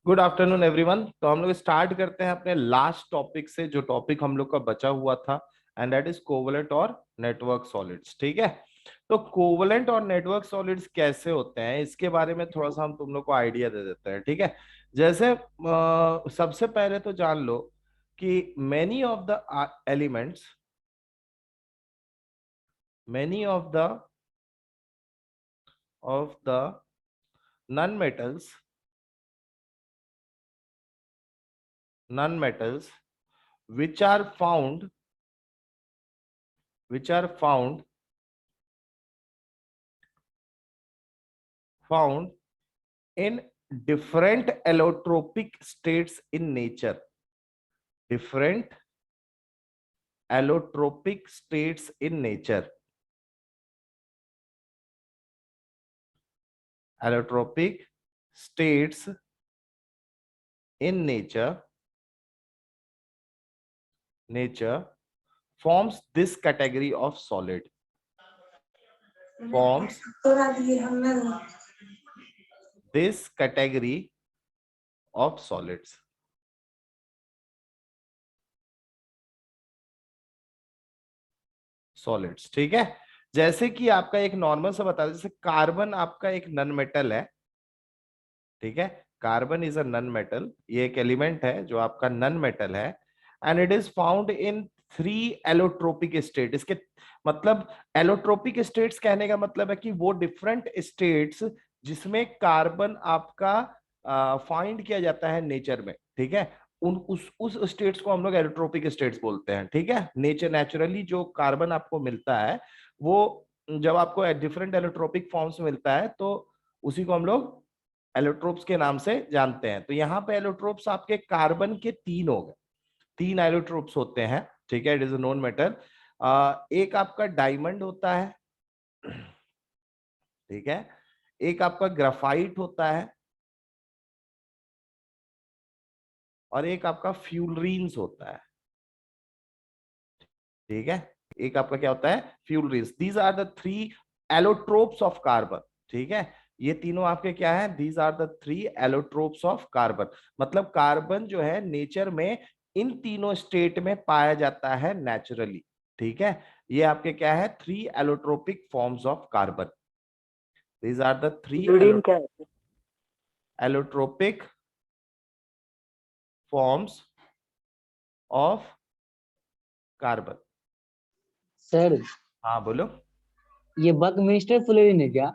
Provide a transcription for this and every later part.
Good afternoon everyone. तो हम लोग स्टार्ट करते हैं अपने लास्ट टॉपिक से, जो टॉपिक हम लोग का बचा हुआ था, एंड दैट इज कोवलेंट और नेटवर्क सॉलिड्स। ठीक है। तो कोवलेंट और नेटवर्क सॉलिड्स कैसे होते हैं, इसके बारे में थोड़ा सा हम तुम लोग को आइडिया दे देते हैं। ठीक है। जैसे सबसे पहले तो जान लो कि many of the non metals which are found in different allotropic states in nature. Different allotropic states in nature. Allotropic states in nature forms this category of solid. Forms this category of solids. Solids. ठीक है। जैसे कि आपका एक normal सा बता दें, जैसे कार्बन आपका एक नन मेटल है। ठीक है। Carbon is a non metal, ये एक एलिमेंट है जो आपका नन मेटल है, and it is found in 3 allotropic state. इसके मतलब एलोट्रोपिक स्टेट्स कहने का मतलब है कि वो डिफरेंट स्टेट्स जिसमें कार्बन आपका फाइंड किया जाता है नेचर में। ठीक है। उन उस स्टेट्स को हम लोग एलोट्रोपिक स्टेट्स बोलते हैं। ठीक है। नेचुरली जो कार्बन आपको मिलता है, वो जब आपको डिफरेंट एलोट्रोपिक फॉर्म्स में मिलता है, तो उसी को हम लोग एलोट्रोप्स के नाम से जानते हैं। तो यहाँ पे एलोट्रोप्स आपके कार्बन के 3 हो गए। 3 एलोट्रोप्स होते हैं। ठीक है। It is a known metal. एक आपका डायमंड होता है। ठीक है। एक आपका ग्राफाइट होता है, और एक आपका फ्यूलरीन्स होता है। ठीक है। एक आपका क्या होता है, fullerenes. These are the 3 allotropes of carbon. ठीक है। ये तीनों आपके क्या है, these are the 3 allotropes of carbon. मतलब कार्बन जो है नेचर में इन तीनों स्टेट में पाया जाता है नेचुरली। ठीक है। ये आपके क्या है, 3 allotropic forms of carbon. These are the 3 fluorine क्या है? Allotropic forms of carbon. Sir, हाँ बोलो। ये बकमिस्टर फ्लोरीन है क्या?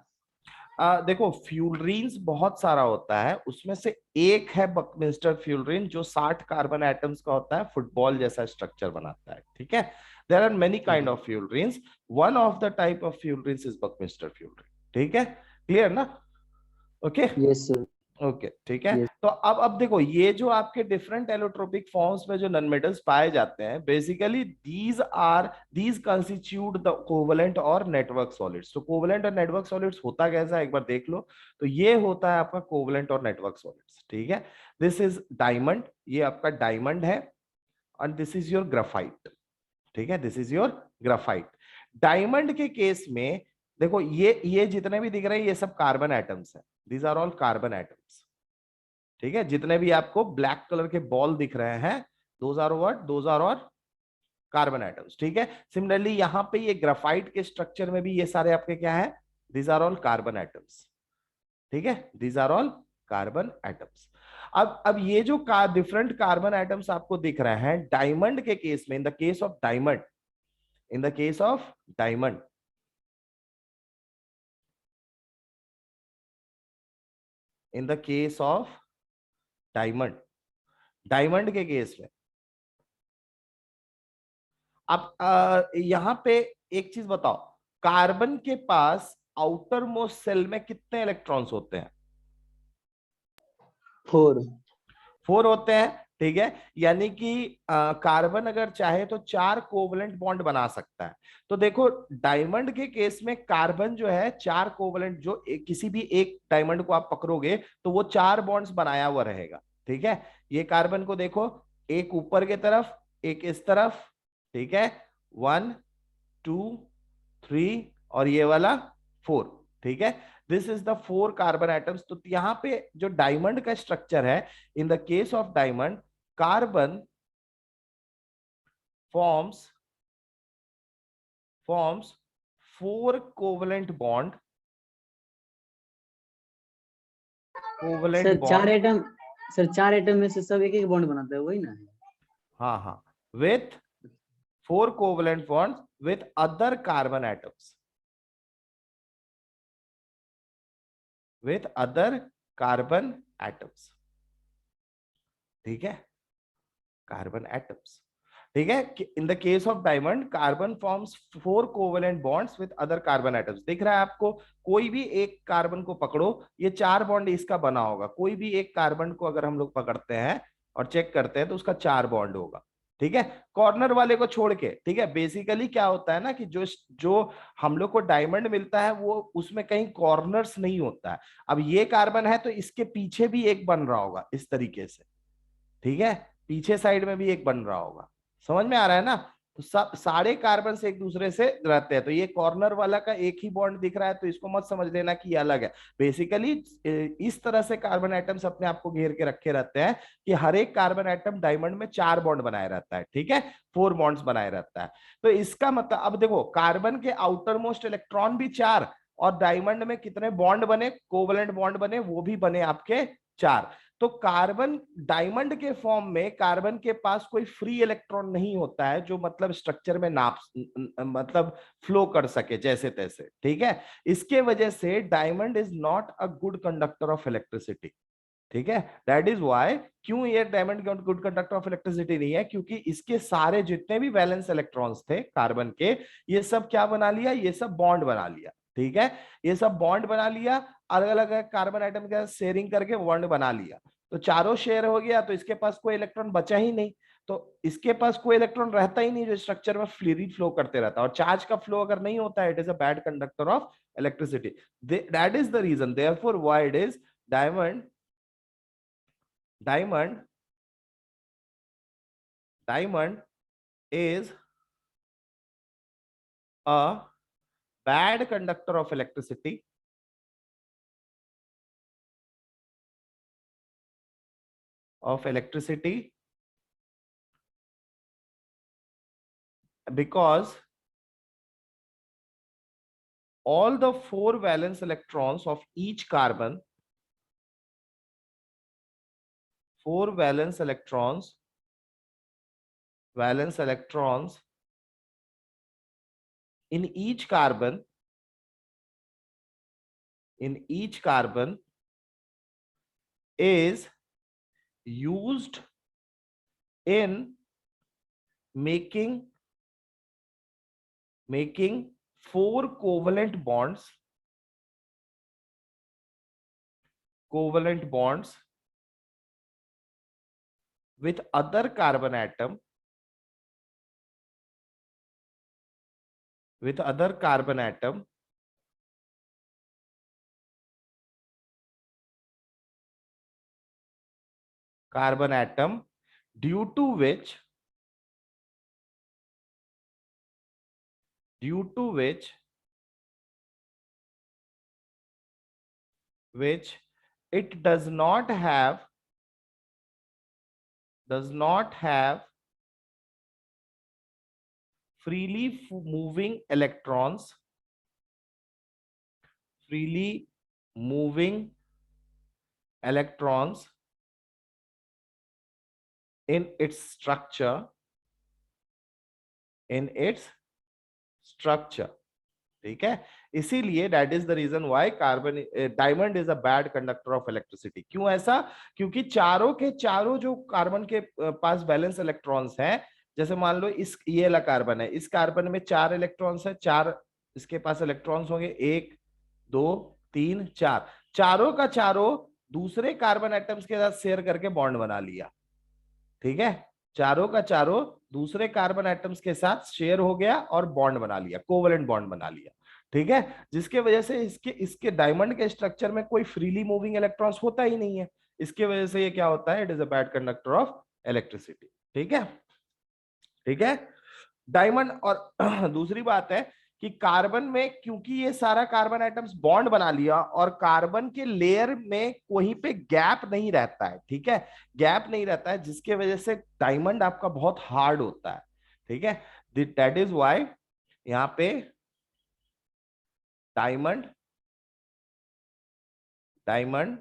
देखो, फ्यूलरीन्स बहुत सारा होता है, उसमें से एक है बकमिंस्टर फ्यूलरीन, जो 60 कार्बन एटम्स का होता है, फुटबॉल जैसा स्ट्रक्चर बनाता है। ठीक है। There are many kind of fullerenes. One of the type of fullerenes is Buckminster fullerene. ठीक है। क्लियर ना? ओके। Yes sir. ओके। ठीक है। यस। तो अब देखो, ये जो आपके डिफरेंट एलोट्रोपिक फॉर्म्स में जो नन मेटल्स पाए जाते हैं, basically these constitute the covalent और नेटवर्क सॉलिड्स। तो कोवलेंट और नेटवर्क सॉलिड्स होता कैसा है, एक बार देख लो। तो ये होता है आपका कोवलेंट और नेटवर्क सॉलिड्स। ठीक है। दिस इज डायमंड, ये आपका डायमंड है, and this is your graphite. ठीक है। This is your graphite. Diamond के केस में देखो, ये जितने भी दिख रहे हैं, ये सब कार्बन एटम्स है। These are all carbon atoms. ठीक है। जितने भी आपको ब्लैक कलर के बॉल दिख रहे हैं, those are what, those are और कार्बन एटम्स। ठीक है। सिमिलरली यहां पे ये ग्राफाइट के स्ट्रक्चर में भी ये सारे आपके क्या है, these are all carbon atoms. ठीक है। These are all carbon atoms. अब ये जो डिफरेंट कार्बन एटम्स आपको दिख रहे हैं डायमंड के केस में, in the case of diamond, in the case of diamond, in the case of diamond, diamond के केस में आप यहां पे एक चीज बताओ, कार्बन के पास आउटर मोस्ट सेल में कितने इलेक्ट्रॉन्स होते हैं? 4। 4 होते हैं। ठीक है। यानी कि कार्बन अगर चाहे तो 4 कोवलेंट बॉन्ड बना सकता है। तो देखो, डायमंड के केस में कार्बन जो है 4 कोवलेंट, जो किसी भी एक डायमंड को आप पकड़ोगे तो वो 4 बॉन्ड्स बनाया हुआ रहेगा। ठीक है। ये कार्बन को देखो, एक ऊपर की तरफ, एक इस तरफ। ठीक है। 1 2 3, और ये वाला 4। ठीक है। This is the 4 carbon atoms. तो यहाँ पे जो डायमंड का स्ट्रक्चर है, in the case of diamond, carbon forms 4 covalent bond, sir चार bond, एटम, सर चार एटम में से सब एक एक बॉन्ड बनाता है, वही ना है? हाँ हाँ, with 4 covalent bonds with other carbon atoms, with other carbon atoms, ठीक है, कार्बन एटम्स, ठीक है। In the case of diamond, carbon forms 4 covalent bonds with other carbon atoms. दिख रहा है आपको, कोई भी एक कार्बन को पकड़ो, ये 4 बॉन्ड इसका बना होगा। कोई भी एक कार्बन को अगर हम लोग पकड़ते हैं और चेक करते हैं तो उसका 4 बॉन्ड होगा, ठीक है, कॉर्नर वाले को छोड़ के, ठीक है। बेसिकली क्या होता है ना कि जो जो हम लोग को डायमंड मिलता है वो उसमें कहीं कॉर्नर्स नहीं होता है। अब ये कार्बन है तो इसके पीछे भी एक बन रहा होगा इस तरीके से, ठीक है, पीछे साइड में भी एक बन रहा होगा। समझ में आ रहा है ना? तो सब सारे कार्बन से एक दूसरे से रहते हैं। तो ये कॉर्नर वाला का एक ही बॉन्ड दिख रहा है तो इसको मत समझ लेना कि ये अलग है। बेसिकली इस तरह से कार्बन एटम्स अपने आप को घेर के रखे रहते हैं कि हर एक कार्बन एटम डायमंड में 4 बॉन्ड बनाए रहता है, ठीक है, 4 बॉन्ड्स बनाए रहता है। तो इसका मतलब अब देखो, कार्बन के आउटर मोस्ट इलेक्ट्रॉन भी 4, और डायमंड में कितने बॉन्ड बने, कोवलेंट बॉन्ड बने, वो भी बने आपके 4। तो कार्बन डायमंड के फॉर्म में कार्बन के पास कोई फ्री इलेक्ट्रॉन नहीं होता है जो मतलब स्ट्रक्चर में नाप मतलब फ्लो कर सके जैसे तैसे, ठीक है। इसके वजह से diamond is not a good conductor of electricity, ठीक है। दैट इज वाई, क्यों ये diamond good conductor of electricity नहीं है, क्योंकि इसके सारे जितने भी वैलेंस इलेक्ट्रॉन्स थे कार्बन के, ये सब क्या बना लिया, ये सब बॉन्ड बना लिया, ठीक है, ये सब बॉन्ड बना लिया, अलग अलग कार्बन आइटम के साथ शेयरिंग करके बॉन्ड बना लिया। तो चारों शेयर हो गया तो इसके पास कोई इलेक्ट्रॉन बचा ही नहीं, तो इसके पास कोई इलेक्ट्रॉन रहता ही नहीं जो स्ट्रक्चर में फ्री फ्लो करते रहता है। और चार्ज का फ्लो अगर नहीं होता है, it is a bad conductor of electricity. That is the reason, therefore why it is diamond diamond diamond is a bad conductor of electricity, because all the 4 valence electrons of each carbon, 4 valence electrons in each carbon is used in making 4 covalent bonds with other carbon atom due to which it does not have freely moving electrons in its structure, ठीक है। इसीलिए that is the reason why carbon diamond is a bad conductor of electricity. क्यों ऐसा? क्योंकि चारों के चारों जो कार्बन के पास बैलेंस इलेक्ट्रॉन्स हैं, जैसे मान लो इस ये वाला कार्बन है, इस कार्बन में 4 इलेक्ट्रॉन्स है, 4 इसके पास इलेक्ट्रॉन्स होंगे, 1 2 3 4, चारों का चारों दूसरे कार्बन एटम्स के साथ शेयर करके बॉन्ड बना लिया, ठीक है, चारों का चारों दूसरे कार्बन एटम्स के साथ शेयर हो गया और बॉन्ड बना लिया, कोवेलेंट बॉन्ड बना लिया, ठीक है। जिसके वजह से इसके इसके डायमंड के स्ट्रक्चर में कोई फ्रीली मूविंग इलेक्ट्रॉन्स होता ही नहीं है। इसके वजह से ये क्या होता है, it is a bad conductor of electricity, ठीक है, ठीक है। डायमंड और दूसरी बात है कि कार्बन में क्योंकि ये सारा कार्बन एटम्स बॉन्ड बना लिया और कार्बन के लेयर में कहीं पे गैप नहीं रहता है, ठीक है, गैप नहीं रहता है, जिसके वजह से डायमंड आपका बहुत हार्ड होता है, ठीक है। दैट इज वाई यहाँ पे diamond diamond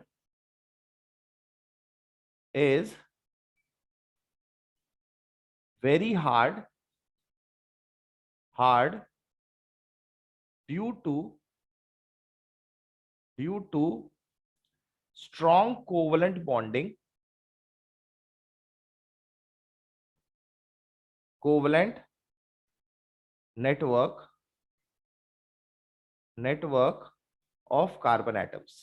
is very hard due to strong covalent bonding, covalent network of carbon atoms,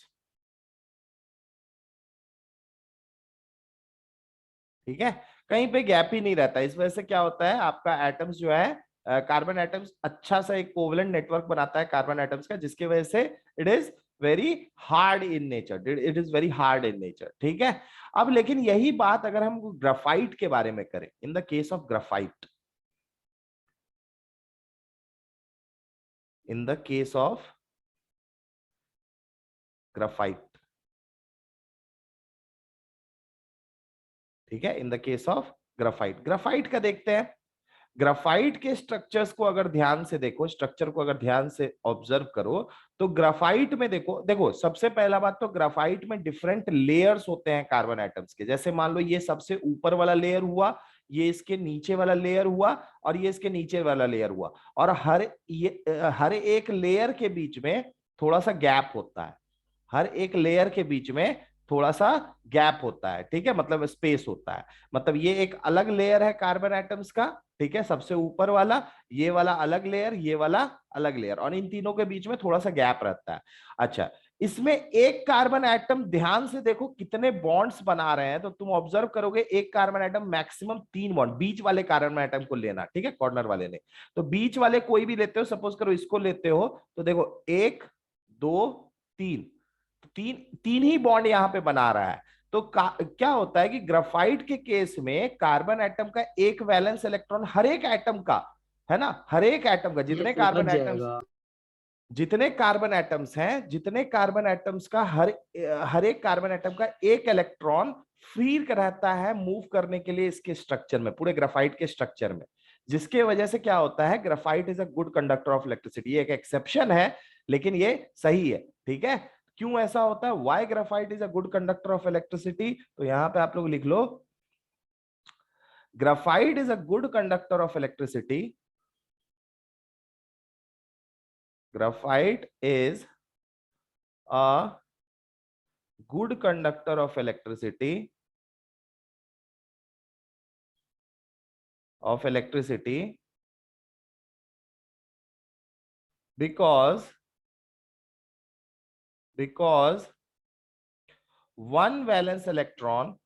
ठीक है। कहीं पे गैप ही नहीं रहता, इस वजह से क्या होता है आपका एटम्स जो है कार्बन एटम्स अच्छा सा एक कोवलेंट नेटवर्क बनाता है कार्बन एटम्स का, जिसकी वजह से it is very hard in nature, it is very hard in nature, ठीक है। अब लेकिन यही बात अगर हम ग्राफाइट के बारे में करें, in the case of graphite, in the case of graphite, ठीक है, in the case of graphite, graphite का देखते हैं। ग्राफाइट के स्ट्रक्चर्स को अगर ध्यान से देखो, स्ट्रक्चर को अगर ध्यान से ऑब्जर्व करो, तो ग्राफाइट में देखो देखो सबसे पहला बात तो ग्राफाइट में डिफरेंट लेयर्स होते हैं कार्बन एटम्स के। जैसे मान लो ये सबसे ऊपर वाला लेयर हुआ, ये इसके नीचे वाला लेयर हुआ, और ये इसके नीचे वाला लेयर हुआ, और हर एक लेयर के बीच में थोड़ा सा गैप होता है, हर एक लेयर के बीच में थोड़ा सा गैप होता है, ठीक है, मतलब स्पेस होता है। मतलब ये एक अलग लेयर है कार्बन एटम्स का, ठीक है, सबसे ऊपर वाला, ये वाला अलग लेयर, ये वाला अलग लेयर, और इन तीनों के बीच में थोड़ा सा गैप रहता है। अच्छा, इसमें एक कार्बन एटम ध्यान से देखो कितने बॉन्ड्स बना रहे हैं, तो तुम ऑब्जर्व करोगे एक कार्बन एटम मैक्सिमम 3 बॉन्ड, बीच वाले कार्बन एटम को लेना, ठीक है, कॉर्नर वाले ने, तो बीच वाले कोई भी लेते हो, सपोज करो इसको लेते हो, तो देखो 1 2 3, तीन तीन ही बॉन्ड यहां पे बना रहा है। तो क्या होता है कि ग्राफाइट के केस में कार्बन एटम का एक वैलेंस इलेक्ट्रॉन हर एक एटम का, है ना, हर एक एटम का, ये उलझ जाएगा। जितने कार्बन एटम्स का हर एक कार्बन एटम का एक इलेक्ट्रॉन फ्री रहता है मूव करने के लिए इसके स्ट्रक्चर में, पूरे ग्राफाइट के स्ट्रक्चर में, जिसके वजह से क्या होता है graphite is a good conductor of electricity. ये एक एक्सेप्शन है लेकिन ये सही है, ठीक है। क्यों ऐसा होता है, why graphite is a good conductor of electricity, तो यहां पे आप लोग लिख लो, graphite is a good conductor of electricity, graphite is a good conductor of electricity because one valence electron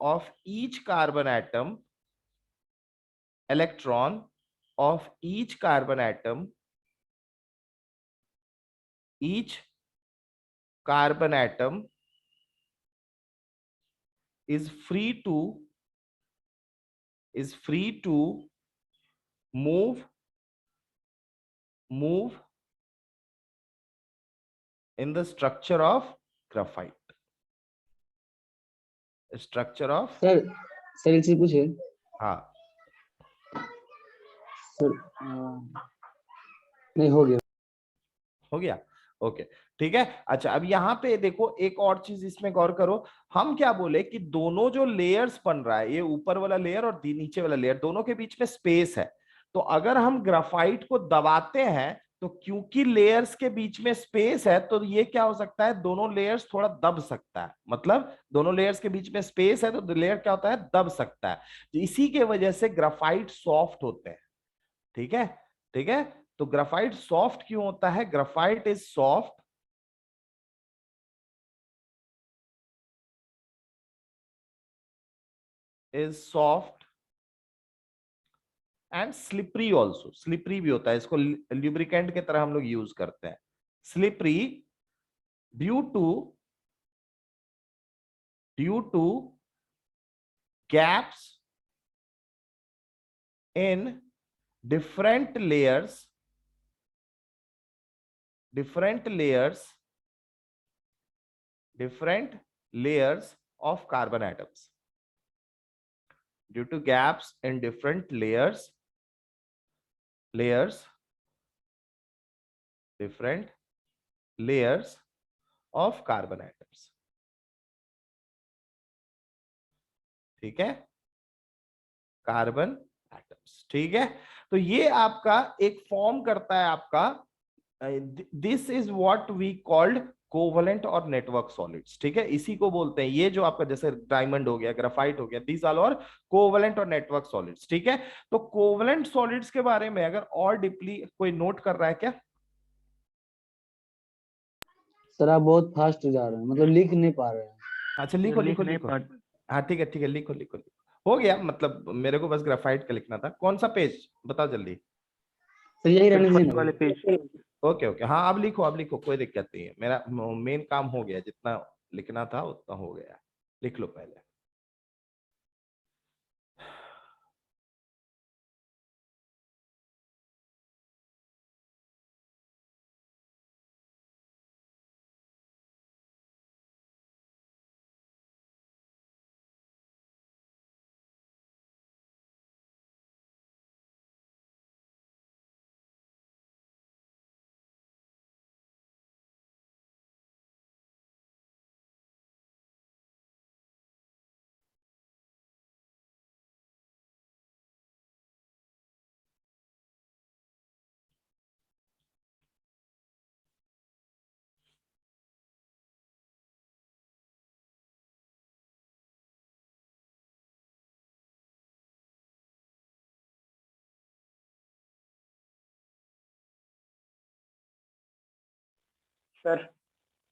of each carbon atom, electron of each carbon atom, each carbon atom is free to move in the structure of graphite, structure of, sir sir एक चीज पूछे हाँ sir, नहीं हो गया। हो गया, okay, ठीक है। अच्छा, अब यहाँ पे देखो एक और चीज इसमें गौर करो, हम क्या बोले कि दोनों जो लेयर्स बन रहा है, ये ऊपर वाला लेयर और नीचे वाला लेयर, दोनों के बीच में स्पेस है। तो अगर हम ग्राफाइट को दबाते हैं तो क्योंकि लेयर्स के बीच में स्पेस है, तो ये क्या हो सकता है, दोनों लेयर्स थोड़ा दब सकता है, मतलब दोनों लेयर्स के बीच में स्पेस है तो लेयर क्या होता है, दब सकता है। तो इसी के वजह से ग्राफाइट सॉफ्ट होते हैं, ठीक है, ठीक है। तो ग्राफाइट सॉफ्ट क्यों होता है, graphite is soft and slippery also, slippery भी होता है, इसको ल्यूब्रिकेंट की तरह हम लोग यूज करते हैं, slippery due to due to gaps in different layers different layers different layers of carbon atoms. Due to gaps in different different layers of carbon atoms. ठीक है, कार्बन एटम्स। ठीक है, तो ये आपका एक फॉर्म करता है आपका, this is what we called covalent और नेटवर्क सॉलिड्स। ठीक है, इसी को बोलते हैं, ये जो आपका जैसे डायमंड हो गया, ग्राफाइट हो गया, दीज आर और कोवलेंट और नेटवर्क सॉलिड्स। ठीक है, तो कोवलेंट सॉलिड्स के बारे में अगर और डीपली कोई नोट कर रहा है क्या? सर आप बहुत फास्ट जा रहे हैं, मतलब लिख नहीं पा रहे हैं। अच्छा लिखो लिखो लिखो, हाँ ठीक है लिखो लिखो लिखो, हो गया, मतलब मेरे को बस ग्राफाइट का लिखना था। कौन सा पेज बताओ जल्दी। सर यही रहने दीजिए वाले पेज। ओके ओके, हाँ अब लिखो, कोई दिक्कत नहीं है, मेरा मेन काम हो गया, जितना लिखना था उतना हो गया। लिख लो पहले। सर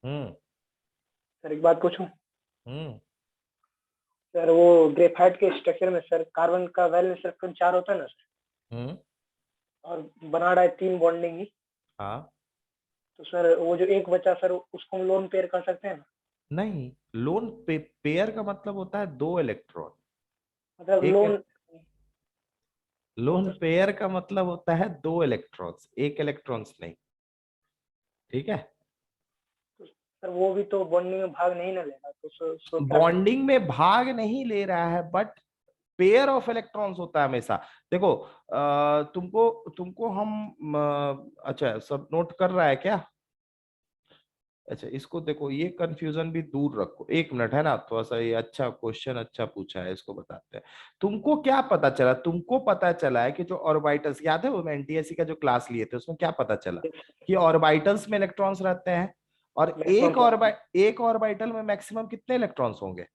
हम्म सर एक बात पूछूं? हम्म सर वो ग्रेफाइट के स्ट्रक्चर में सर कार्बन का वैलेंस इलेक्ट्रॉन 4 होता है ना सर, हम्म और बना रहा है 3 बॉन्डिंग ही, हाँ तो सर वो जो एक बचा सर उसको हम लोन पेयर कर सकते हैं ना? नहीं, लोन पेयर का मतलब होता है दो इलेक्ट्रॉन। मतलब एक लोन लोन पेयर का मतलब होता है दो इलेक्ट्रॉन्स, एक इलेक्ट्रॉन्स नहीं। ठीक है, सर वो भी तो बॉन्डिंग में भाग नहीं ना लेगा, तो सो क्या करें? बॉन्डिंग में भाग नहीं ले रहा है, बट पेयर ऑफ इलेक्ट्रॉन्स होता है हमेशा। देखो तुमको तुमको हम अच्छा सब नोट कर रहा है क्या? अच्छा इसको देखो, ये कंफ्यूजन भी दूर रखो, एक मिनट है ना, थोड़ा सा ये अच्छा क्वेश्चन अच्छा पूछा है, इसको बताते हैं। तुमको क्या पता चला? तुमको पता चला है कि जो ऑर्बिटल्स, याद है वो एनटीएससी का जो क्लास लिए थे उसमें क्या पता चला? कि ऑर्बिटल्स में इलेक्ट्रॉन्स रहते हैं, और एक ऑर्बिटल में मैक्सिमम कितने इलेक्ट्रॉन्स होंगे?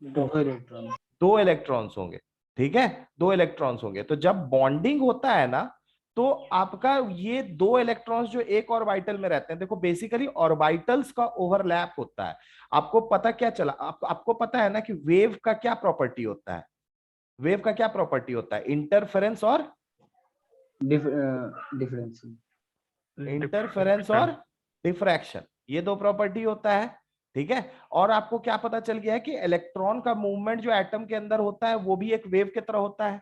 2 इलेक्ट्रॉन। दो इलेक्ट्रॉन्स होंगे। ठीक है, दो इलेक्ट्रॉन्स होंगे। तो जब बॉन्डिंग होता है ना, तो आपका ये दो इलेक्ट्रॉन्स जो एक ऑर्बिटल में रहते हैं, देखो बेसिकली ऑर्बिटल्स का ओवरलैप होता है। आपको पता क्या चला? आपको पता है ना कि वेव का क्या प्रॉपर्टी होता है? वेव का क्या प्रॉपर्टी होता है? इंटरफेरेंस और डिफरेंस। इंटरफेरेंस और डिफ्रैक्शन, ये दो प्रॉपर्टी होता है। ठीक है, और आपको क्या पता चल गया है कि इलेक्ट्रॉन का मूवमेंट जो एटम के अंदर होता है वो भी एक वेव की तरह होता है।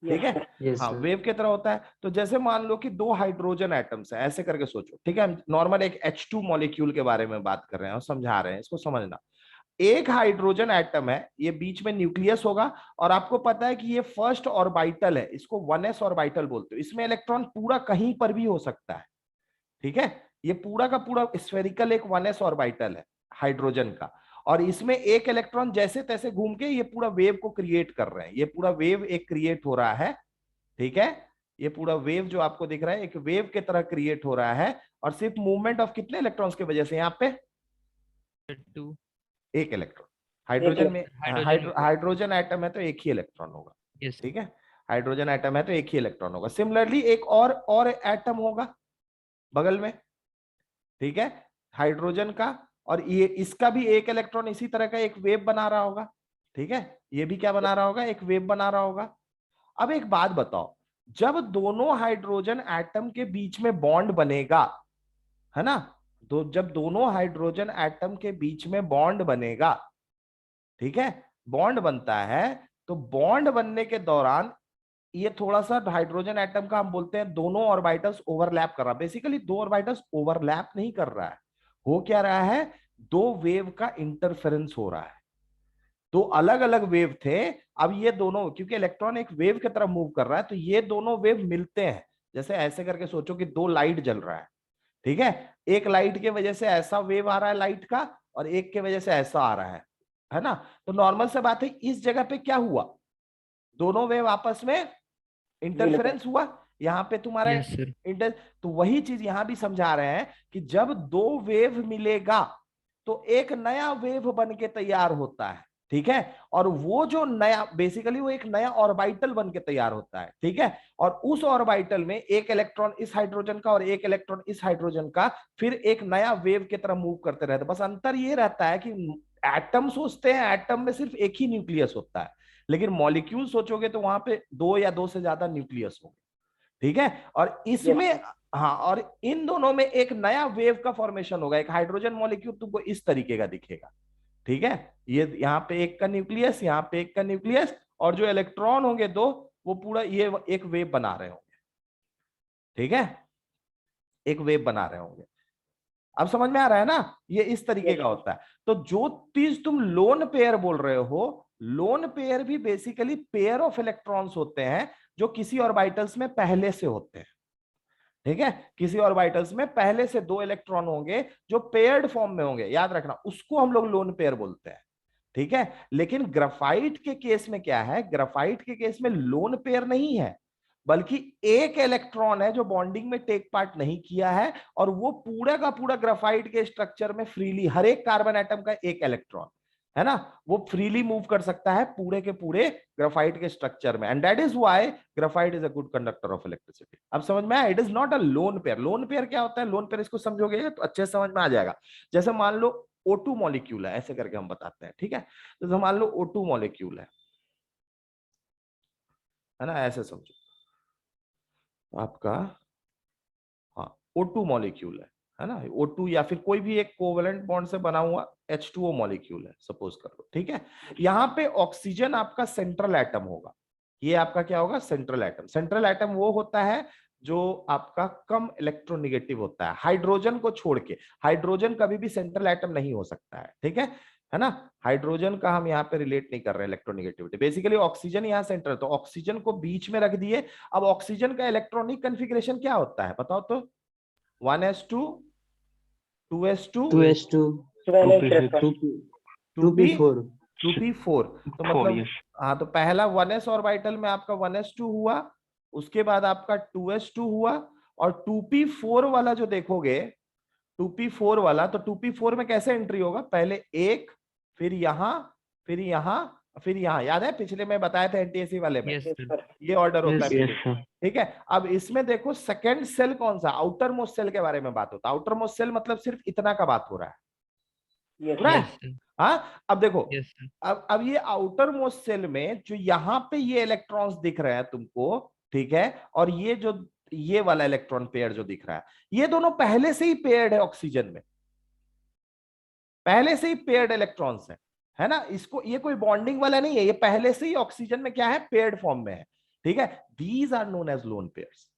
ठीक है, यस हाँ सर। वेव की तरह होता है। तो जैसे मान लो कि दो हाइड्रोजन एटम्स है, ऐसे करके सोचो। ठीक है, हम नॉर्मल एक H2 मॉलिक्यूल के बारे में बात कर रहे हैं और समझा रहे हैं, इसको समझना। एक हाइड्रोजन एटम है, ये बीच में न्यूक्लियस होगा, और आपको पता है कि ये फर्स्ट ऑर्बिटल है, इसको 1s ऑर्बिटल बोलते हो। इसमें इलेक्ट्रॉन पूरा कहीं पर भी हो सकता है। ठीक है, ये पूरा का पूरा स्फेरिकल एक 1s ऑर्बिटल है हाइड्रोजन का, और इसमें एक इलेक्ट्रॉन जैसे तैसे घूम के ये पूरा वेव को क्रिएट कर रहे हैं। ये पूरा वेव एक क्रिएट हो रहा है। ठीक है, ये पूरा वेव जो आपको दिख रहा है एक वेव की तरह क्रिएट हो रहा है, और सिर्फ मूवमेंट ऑफ कितने इलेक्ट्रॉन्स की वजह से? यहाँ पे एक इलेक्ट्रॉन। हाइड्रोजन में हाइड्रोजन एटम है तो एक ही इलेक्ट्रॉन होगा। ठीक है, हाइड्रोजन एटम है तो एक ही इलेक्ट्रॉन होगा। सिमिलरली एक और एटम होगा बगल में। ठीक है, हाइड्रोजन का, और ये इसका भी एक इलेक्ट्रॉन इसी तरह का एक वेव बना रहा होगा। ठीक है, ये भी क्या बना रहा होगा? एक वेव बना रहा होगा। अब एक बात बताओ, जब दोनों हाइड्रोजन एटम के बीच में बॉन्ड बनेगा, है ना, जब दोनों हाइड्रोजन एटम के बीच में बॉन्ड बनेगा, ठीक है, बॉन्ड बनता है। तो बॉन्ड बनने के दौरान ये थोड़ा सा हाइड्रोजन एटम का हम बोलते हैं दोनों ऑर्बिटल्स ओवरलैप कर रहा है। बेसिकली दो ऑर्बिटल्स ओवरलैप नहीं कर रहा है, हो क्या रहा है, दो वेव का इंटरफेरेंस हो रहा है। दो अलग अलग वेव थे, अब ये दोनों, क्योंकि इलेक्ट्रॉन एक वेव की तरफ मूव कर रहा है, तो ये दोनों वेव मिलते हैं। जैसे ऐसे करके सोचो कि दो लाइट जल रहा है, ठीक है, एक लाइट के वजह से ऐसा वेव आ रहा है लाइट का, और एक के वजह से ऐसा आ रहा है ना। तो नॉर्मल से बात है, इस जगह पे क्या हुआ, दोनों वेव आपस में इंटरफेरेंस हुआ। यहाँ पे तुम्हारा यस सर। इंटर, तो वही चीज यहां भी समझा रहे हैं कि जब दो वेव मिलेगा तो एक नया वेव बन के तैयार होता है, ठीक है। और वो जो नया, बेसिकली वो एक नया ऑर्बिटल बन के तैयार होता है, ठीक है। और उस ऑर्बिटल में एक इलेक्ट्रॉन इस हाइड्रोजन का और एक इलेक्ट्रॉन इस हाइड्रोजन का फिर एक नया वेव की तरफ मूव करते रहते। बस अंतर ये रहता है कि एटम सोचते हैं, एटम में सिर्फ एक ही न्यूक्लियस होता है, लेकिन मॉलिक्यूल सोचोगे तो वहां पे दो या दो से ज्यादा न्यूक्लियस होंगे, ठीक है। और इसमें हाँ, और इन दोनों में एक नया वेव का फॉर्मेशन होगा। एक हाइड्रोजन मॉलिक्यूल तुमको इस तरीके का दिखेगा, ठीक है। ये यहाँ पे एक का न्यूक्लियस, यहाँ पे एक का न्यूक्लियस, और जो इलेक्ट्रॉन होंगे दो, वो पूरा ये एक वेव बना रहे होंगे, ठीक है, एक वेव बना रहे होंगे। अब समझ में आ रहा है ना, ये इस तरीके का होता है। तो जो चीज तुम लोन पेयर बोल रहे हो, लोन पेयर भी बेसिकली पेयर ऑफ इलेक्ट्रॉन्स होते हैं जो किसी ऑर्बिटल्स में पहले से होते हैं, ठीक है। किसी ऑर्बिटल्स में पहले से दो इलेक्ट्रॉन होंगे जो पेयर्ड फॉर्म में होंगे, याद रखना, उसको हम लोग लोन पेयर बोलते हैं, ठीक है। लेकिन ग्राफाइट के केस में क्या है, ग्राफाइट के केस में लोन पेयर नहीं है, बल्कि एक इलेक्ट्रॉन है जो बॉन्डिंग में टेक पार्ट नहीं किया है, और वो पूरा का पूरा ग्राफाइट के स्ट्रक्चर में फ्रीली, हर एक कार्बन एटम का एक इलेक्ट्रॉन है ना, वो फ्रीली मूव कर सकता है पूरे के पूरे ग्राफाइट के स्ट्रक्चर में। And that is why graphite is a good conductor of electricity. अब समझ में आया, it is not a lone pair. Lone pair क्या होता है, लोन पेयर इसको समझोगे तो अच्छे से समझ में आ जाएगा। जैसे मान लो O2 मॉलिक्यूल है, ऐसे करके हम बताते हैं, ठीक है। तो मान लो O2 मॉलिक्यूल है ना, ऐसे समझो आपका, हाँ, O2 मॉलिक्यूल है ना, O2 या फिर कोई भी एक कोवेलेंट बॉन्ड से बना हुआ H2O मॉलिक्यूल है, सपोज कर लो, ठीक है। यहाँ पे ऑक्सीजन आपका सेंट्रल एटम होगा, ये आपका क्या होगा, सेंट्रल एटम। सेंट्रल एटम वो होता है जो आपका कम इलेक्ट्रोनेगेटिव होता है, हाइड्रोजन को छोड़ के। हाइड्रोजन कभी भी सेंट्रल एटम नहीं हो सकता है, ठीक है ना। हाइड्रोजन का हम यहाँ पे रिलेट नहीं कर रहे हैं इलेक्ट्रोनेगेटिविटी, बेसिकली ऑक्सीजन यहाँ सेंट्रल, तो ऑक्सीजन को बीच में रख दिए। अब ऑक्सीजन का इलेक्ट्रॉनिक कन्फिग्रेशन क्या होता है बताओ तो, 1s2 2s2 2s2 2p4 2p4। तो मतलब हाँ, तो पहला 1s ऑर्बिटल में आपका 1s2 हुआ, उसके बाद आपका 2s2 हुआ, और 2p4 वाला जो देखोगे, 2p4 वाला, तो 2p4 में कैसे एंट्री होगा, पहले एक, फिर यहां, फिर यहां, फिर यहां। याद है पिछले में बताया था एनटीएससी वाले में, ये ऑर्डर होता है, ठीक है। अब इसमें देखो सेकंड सेल कौन सा, आउटर मोस्ट सेल के बारे में बात होता है। आउटर मोस्ट सेल मतलब सिर्फ इतना का बात हो रहा है, हाँ। अब देखो, अब ये आउटर मोस्ट सेल में जो यहाँ पे ये इलेक्ट्रॉन्स दिख रहे हैं तुमको, ठीक है, और ये जो ये वाला इलेक्ट्रॉन पेयर जो दिख रहा है, ये दोनों पहले से ही पेयर्ड है ऑक्सीजन में, पहले से ही पेयर्ड इलेक्ट्रॉन्स है ना। इसको, ये कोई बॉन्डिंग वाला नहीं है, ये पहले से ही ऑक्सीजन में क्या है, पेयर्ड फॉर्म में है, ठीक है। These are known as lone pairs,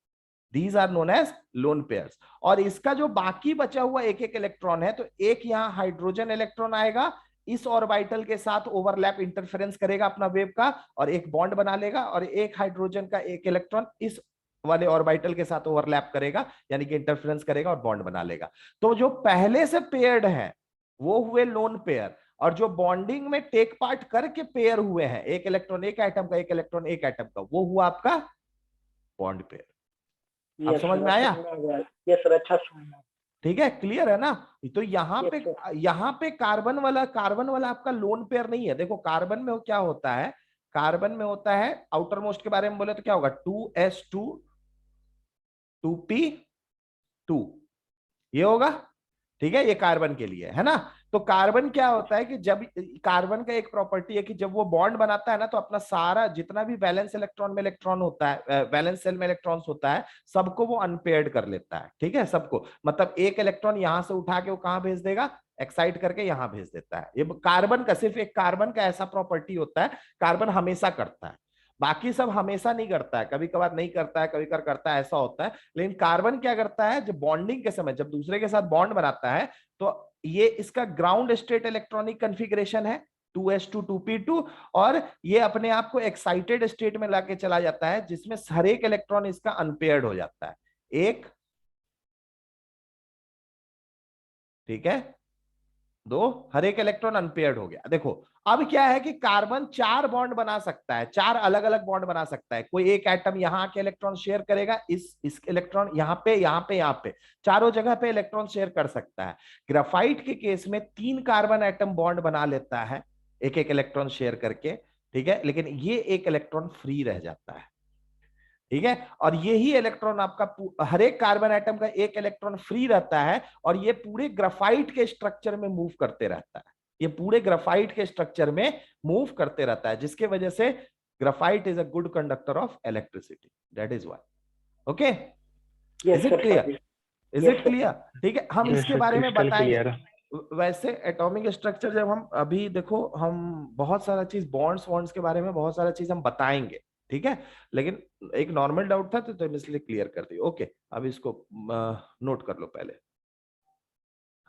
these are known as lone pairs. और इसका जो बाकी बचा हुआ एक एक इलेक्ट्रॉन है, तो एक यहां हाइड्रोजन इलेक्ट्रॉन आएगा, इस ऑर्बिटल के साथ ओवरलैप इंटरफेरेंस करेगा अपना वेव का, और एक बॉन्ड बना लेगा, और एक हाइड्रोजन का एक इलेक्ट्रॉन इस वाले ऑर्बिटल के साथ ओवरलैप करेगा, यानी कि इंटरफेरेंस करेगा और बॉन्ड बना लेगा। तो जो पहले से पेयर्ड है वो हुए लोन पेयर, और जो बॉन्डिंग में टेक पार्ट करके पेयर हुए हैं, एक इलेक्ट्रॉन एक एटम का, एक इलेक्ट्रॉन एक एटम का, वो हुआ आपका बॉन्ड पेयर। अब समझ में आया, ये सर अच्छा समझ में, ठीक है, क्लियर है ना। तो यहाँ पे कार्बन वाला आपका लोन पेयर नहीं है। देखो कार्बन में क्या होता है, कार्बन में होता है, आउटर मोस्ट के बारे में बोले तो क्या होगा, 2s2 2p2 ये होगा, ठीक है, ये कार्बन के लिए है ना। तो कार्बन क्या होता है कि जब कार्बन का एक प्रॉपर्टी है कि जब वो बॉन्ड बनाता है ना, तो अपना सारा जितना भी वैलेंस इलेक्ट्रॉन में इलेक्ट्रॉन होता है, वैलेंस सेल में इलेक्ट्रॉन्स होता है, सबको वो अनपेयर्ड कर लेता है। ठीक है, सबको, मतलब एक इलेक्ट्रॉन यहां से उठा के वो कहां भेज देगा, एक्साइट करके यहां भेज देता है। ये कार्बन का, सिर्फ एक कार्बन का ऐसा प्रॉपर्टी होता है, कार्बन हमेशा करता है, बाकी सब हमेशा नहीं करता है, कभी कभार नहीं करता है, कभी कभार करता है, ऐसा होता है। लेकिन कार्बन क्या करता है, जब बॉन्डिंग के समय, जब दूसरे के साथ बॉन्ड बनाता है, तो ये इसका ग्राउंड स्टेट इलेक्ट्रॉनिक कन्फिग्रेशन है 2s2 2p2, और ये अपने आप को एक्साइटेड स्टेट में लाके चला जाता है, जिसमें हर एक इलेक्ट्रॉन इसका अनपेयर्ड हो जाता है। एक, ठीक है, दो, हर एक इलेक्ट्रॉन अनपेयर्ड हो गया। देखो अब क्या है कि कार्बन 4 बॉन्ड बना सकता है, 4 अलग अलग बॉन्ड बना सकता है। कोई एक एटम यहां के इलेक्ट्रॉन शेयर करेगा, इस इलेक्ट्रॉन यहां पे, यहां पे, यहां पे, चारों जगह पे इलेक्ट्रॉन शेयर कर सकता है। ग्राफाइट के केस में 3 कार्बन एटम बॉन्ड बना लेता है, एक एक इलेक्ट्रॉन शेयर करके। ठीक है, लेकिन ये एक इलेक्ट्रॉन फ्री रह जाता है। ठीक है, और यही इलेक्ट्रॉन आपका, हर एक कार्बन एटम का एक इलेक्ट्रॉन फ्री रहता है, और ये पूरे ग्राफाइट के स्ट्रक्चर में मूव करते रहता है। ये पूरे ग्राफाइट के स्ट्रक्चर में मूव करते रहता है, जिसके वजह से graphite is a good conductor of electricity, that is why. Okay, is it clear? Is it clear? ठीक है, हम इसके बारे में बताएंगे। वैसे एटॉमिक स्ट्रक्चर जब हम, अभी देखो हम बहुत सारा चीज, बॉन्ड्स वॉन्ड्स के बारे में बहुत सारा चीज हम बताएंगे। ठीक है, लेकिन एक नॉर्मल डाउट था तो इसलिए क्लियर कर दी। ओके, अब इसको नोट कर लो पहले।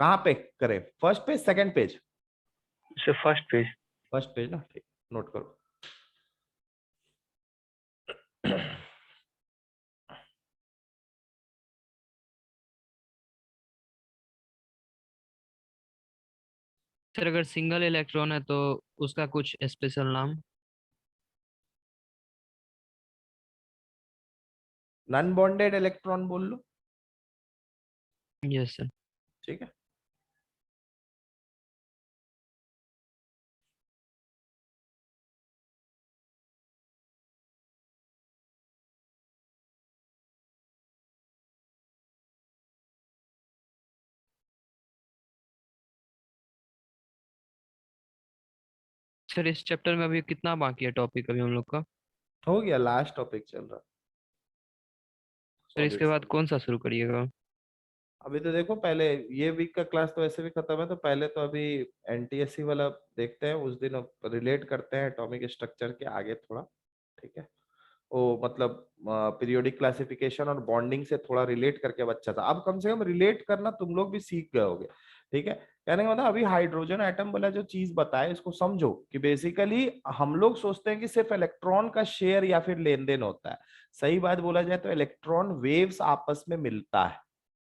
कहाँ पे करें, first page second page? First page. First page ना, ठीक, नोट करो। सर अगर सिंगल इलेक्ट्रॉन है तो उसका कुछ स्पेशल नाम? नॉन बॉन्डेड इलेक्ट्रॉन बोल लो। Yes sir. ठीक है, सर इस चैप्टर में अभी कितना बाकी है टॉपिक अभी हम लोग का? हो गया, लास्ट टॉपिक चल रहा। सर इसके बाद कौन सा शुरू करिएगा? अभी तो देखो, पहले ये वीक का क्लास तो ऐसे भी खत्म है, तो पहले तो अभी एनटीएससी वाला देखते हैं, उस दिन रिलेट करते हैं एटॉमिक स्ट्रक्चर के आगे थोड़ा। ठीक है, वो मतलब पीरियोडिक क्लासिफिकेशन और बॉन्डिंग से थोड़ा रिलेट करके बच्चा था। अब कम से कम रिलेट करना तुम लोग भी सीख गए होगे। ठीक है, कहने का मतलब अभी हाइड्रोजन एटम वाला जो चीज बताए, इसको समझो कि बेसिकली हम लोग सोचते हैं कि सिर्फ इलेक्ट्रॉन का शेयर या फिर लेन देन होता है। सही बात बोला जाए तो इलेक्ट्रॉन वेव्स आपस में मिलता है।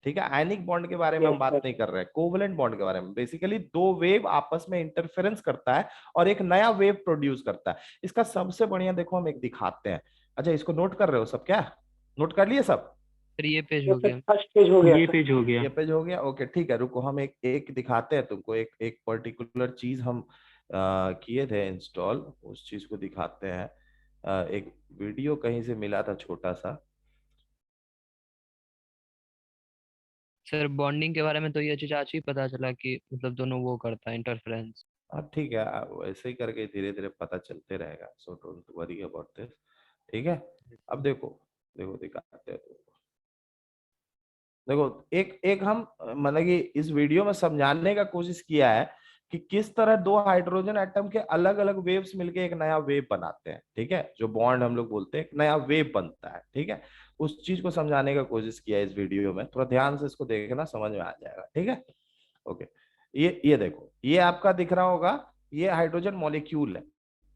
ठीक है, आयनिक बॉन्ड के बारे में हम बात नहीं कर रहे हैं, कोवलेंट बॉन्ड के बारे में। बेसिकली दो वेव आपस में इंटरफेरेंस करता है और एक नया वेव प्रोड्यूस करता है। इसका सबसे बढ़िया देखो, हम एक दिखाते हैं। अच्छा, इसको नोट कर रहे हो सब? क्या नोट कर लिए सब? सर ये पेज हो गया। फर्स्ट पेज हो गया, ये पेज हो गया। ये पेज हो गया। ओके ठीक है, रुको, हम एक एक दिखाते हैं तुमको। एक एक पर्टिकुलर चीज हम किए थे इंस्टॉल, उस चीज को दिखाते हैं। एक वीडियो कहीं से मिला था छोटा सा। सर बॉन्डिंग के बारे में तो ये चीज आज ही पता चला कि मतलब दोनों वो करता है इंटरफेरेंस। हाँ ठीक है, वैसे ही करके धीरे धीरे पता चलते रहेगा, so don't worry about this. ठीक है, अब देखो, देखो दिखाते हैं तुमको। देखो एक एक हम मतलब कि इस वीडियो में समझाने का कोशिश किया है कि किस तरह दो हाइड्रोजन एटम के अलग अलग वेव्स मिलके एक नया वेव बनाते हैं। ठीक है, जो बॉन्ड हम लोग बोलते हैं, एक नया वेव बनता है। ठीक है, उस चीज को समझाने का कोशिश किया है इस वीडियो में। थोड़ा ध्यान से इसको देखना, समझ में आ जाएगा। ठीक है, ओके। ये देखो, ये आपका दिख रहा होगा, ये हाइड्रोजन मॉलिक्यूल है।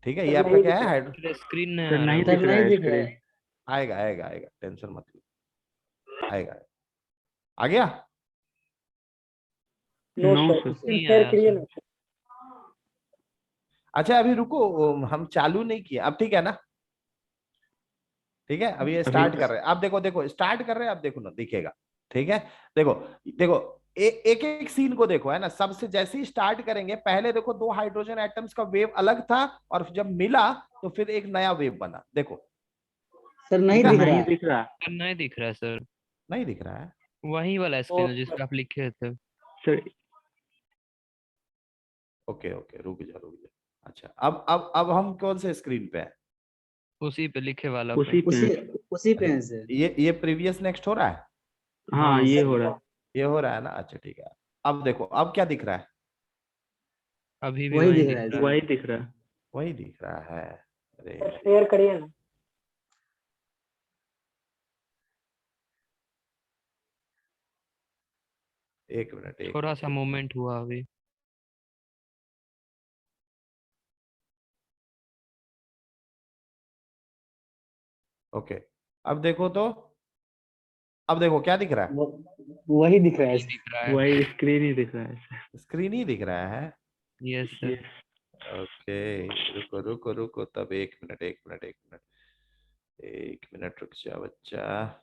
ठीक है, ये आपका क्या है, हाइड्रो, स्क्रीन सर नहीं सर दिख रहा नहीं है दिख रहा स्क्रीन। है। आएगा आएगा आएगा, टेंशन मत लो, आएगा। आ गया? No no sir, sir. नहीं शेयर आया करिए सर। ना सर। अच्छा अभी रुको, हम चालू नहीं किए, अब ठीक है ना? ठीक है, अभी ये स्टार्ट कर रहे हैं। अब देखो देखो, स्टार्ट कर रहे हैं, अब देखो ना दिखेगा। ठीक है, देखो देखो, एक एक सीन को देखो, है ना। सबसे जैसे ही स्टार्ट करेंगे, पहले देखो दो हाइड्रोजन एटम्स का वेव अलग था, और जब मिला तो फिर एक नया वेव बना। देखो, सर नहीं दिखा? दिख रहा नहीं है। दिख रहा। सर नहीं दिख रहा है सर। नहीं दिख रहा है? वही वाला ओ स्क्रीन है जिस सर, पे आप लिखे थे। सर ओके ओके, रुक जा। अच्छा, अब हम कौन से स्क्रीन पे हैं? उसी पे लिखे वाला उसी पे। उसी पे। उसी पे है सर। ये प्रीवियस नेक्स्ट हो रहा है? हाँ ये सर। हो रहा है। ये हो रहा है ना? अच्छा ठीक है। अब देखो, अब क्या दिख रहा है? अभी भी वही वही दिख दिख रहा है रहा सर। है। वही दिख रहा है। वही दिख रहा है। अरे सर शेयर करिए ना। एक मिनट, एक थोड़ा मिनट, सा मूवमेंट हुआ अभी। ओके। अब देखो तो, अब देखो क्या दिख रहा वही दिख रहा है वही सर। दिख रहा है। वही स्क्रीन ही दिख रहा है सर। है? स्क्रीन ही दिख रहा है। Yes sir. यस। ओके, रुको रुको रुको, तब एक मिनट, एक मिनट, एक मिनट, एक मिनट, रुक जा बच्चा।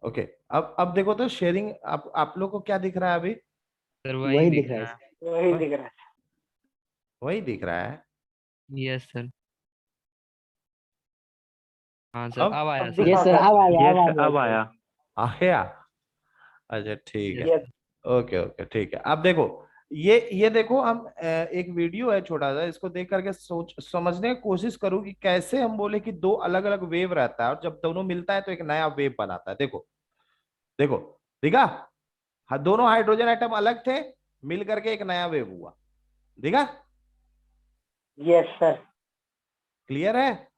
ओके, अब देखो तो शेयरिंग, आप लोग को क्या दिख रहा है अभी? सर वही वही दिख दिख रहा है रहा है। सर। वही दिख रहा है। वही दिख रहा है। Yes sir. हाँ सर, अब अब आया अब सर। यस दिखा सर, सर। अब आ गया, अब आ यस गया अब सर। आया। आ गया? अच्छा ठीक है। Yes yes. ओके ओके ठीक है। अब देखो, ये देखो, हम एक वीडियो है छोटा सा, इसको देख करके सोच समझने की कोशिश करूँ कि कैसे हम बोले कि दो अलग अलग वेव रहता है और जब दोनों मिलता है तो एक नया वेव बनाता है। देखो देखो, दिखा? हाँ, दोनों हाइड्रोजन एटम अलग थे, मिल करके एक नया वेव हुआ। दिखा? Yes sir. क्लियर है?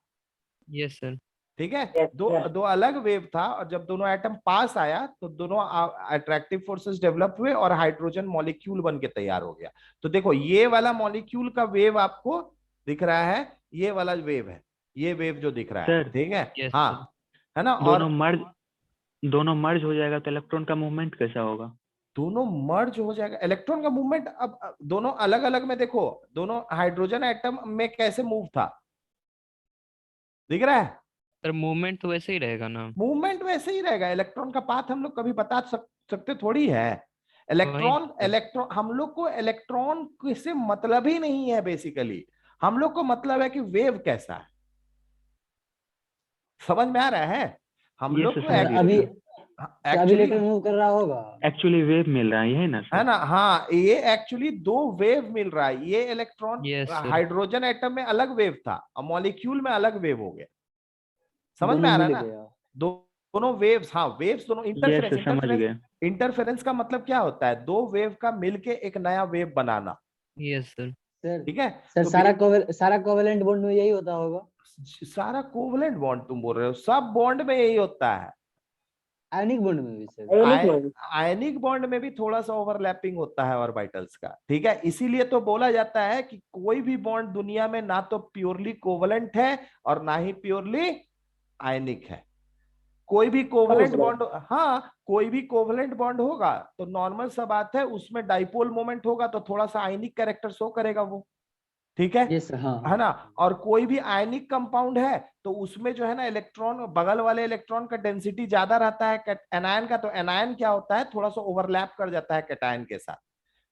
Yes sir. ठीक है। यस दो सर। दो अलग वेव था और जब दोनों एटम पास आया तो दोनों अट्रैक्टिव फोर्सेस डेवलप हुए और हाइड्रोजन मॉलिक्यूल बन के तैयार हो गया। तो देखो, ये वाला मॉलिक्यूल का वेव आपको दिख रहा है, ये वाला वेव है, ये वेव जो दिख रहा है, सर ठीक है? यस हाँ, सर। है ना? और दोनों मर्ज हो जाएगा तो इलेक्ट्रॉन का मूवमेंट कैसा होगा? दोनों मर्ज हो जाएगा, इलेक्ट्रॉन का मूवमेंट। अब दोनों अलग अलग में देखो, दोनों हाइड्रोजन एटम में कैसे मूव था, दिख रहा है? सर मूवमेंट तो वैसे ही रहेगा ना। मूवमेंट वैसे ही रहेगा। इलेक्ट्रॉन का पाथ हम लोग कभी बता सकते थोड़ी है। वही इलेक्ट्रॉन हम लोग को इलेक्ट्रॉन से मतलब ही नहीं है बेसिकली। हम लोग को मतलब है कि वेव कैसा है। समझ में आ रहा है? हम ये लोग सर को समझ सर गया अभी सर। अभी एक्चुअली, लेटर मूव कर रहा होगा। एक्चुअली वेव मिल रहा है यही ना है सर? ना? हाँ, ये एक्चुअली दो वेव मिल रहा है। ये electron yes sir. Hydrogen atom में अलग वेव था और मॉलिक्यूल में अलग वेव हो गया। समझ में दोनों आ रहा मिल है ना? गया। दोनों वेव्स, हाँ वेव्स दोनों, यस इंटरफेरेंस, सर समझ इंटरफेरेंस, गए। इंटरफेरेंस का मतलब क्या होता है? दो वेव का मिलके एक नया वेव बनाना। Yes sir. सर ठीक है? सर तो सारा कोवेलेंट बॉन्ड में यही होता होगा। सारा कोवलेंट बॉन्ड तुम बोल रहे हो? सब बॉन्ड में यही होता है। आयनिक बॉन्ड में भी सर। आयोनिक में। आयनिक बॉन्ड में भी थोड़ा सा ओवरलैपिंग होता है ऑर्बिटल्स का। ठीक है, इसीलिए तो बोला जाता है कि कोई भी बॉन्ड दुनिया में ना तो प्योरली कोवलेंट है और ना ही प्योरली आयनिक है। कोई भी समझ कोवलेंट गए। बॉन्ड, हाँ, कोई भी कोवलेंट बॉन्ड होगा तो नॉर्मल सा बात है, उसमें डाइपोल मोमेंट होगा तो थोड़ा सा आयनिक कैरेक्टर शो करेगा वो। ठीक यस सर, हाँ है हाँ। ना? और कोई भी आयनिक कंपाउंड है तो उसमें जो है ना, इलेक्ट्रॉन, बगल वाले इलेक्ट्रॉन का डेंसिटी ज्यादा रहता है एनायन का, तो एनायन क्या होता है, थोड़ा सा ओवरलैप कर जाता है कैटायन के साथ।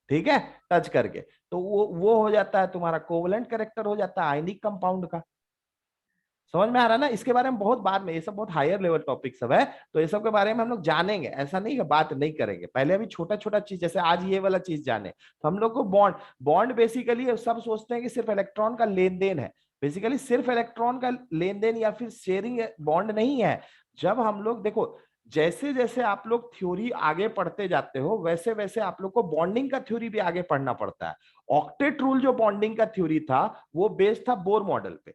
ठीक है, टच करके, तो वो हो जाता है तुम्हारा कोवलेंट कैरेक्टर, हो जाता है आयनिक कंपाउंड का। समझ में आ रहा है ना? इसके बारे में बहुत बाद में, ये सब बहुत हायर लेवल टॉपिक सब है, तो ये सब के बारे में हम लोग जानेंगे। ऐसा नहीं कि बात नहीं करेंगे, पहले अभी छोटा छोटा चीज, जैसे आज ये वाला चीज जाने तो हम लोग को बॉन्ड, बॉन्ड बेसिकली सब सोचते हैं कि सिर्फ इलेक्ट्रॉन का लेन देन है। बेसिकली सिर्फ इलेक्ट्रॉन का लेन देन या फिर शेयरिंग बॉन्ड नहीं है। जब हम लोग देखो, जैसे जैसे आप लोग थ्योरी आगे पढ़ते जाते हो वैसे वैसे आप लोग को बॉन्डिंग का थ्योरी भी आगे पढ़ना पड़ता है। ऑक्टेट रूल जो बॉन्डिंग का थ्योरी था वो बेस्ड था बोर मॉडल पे।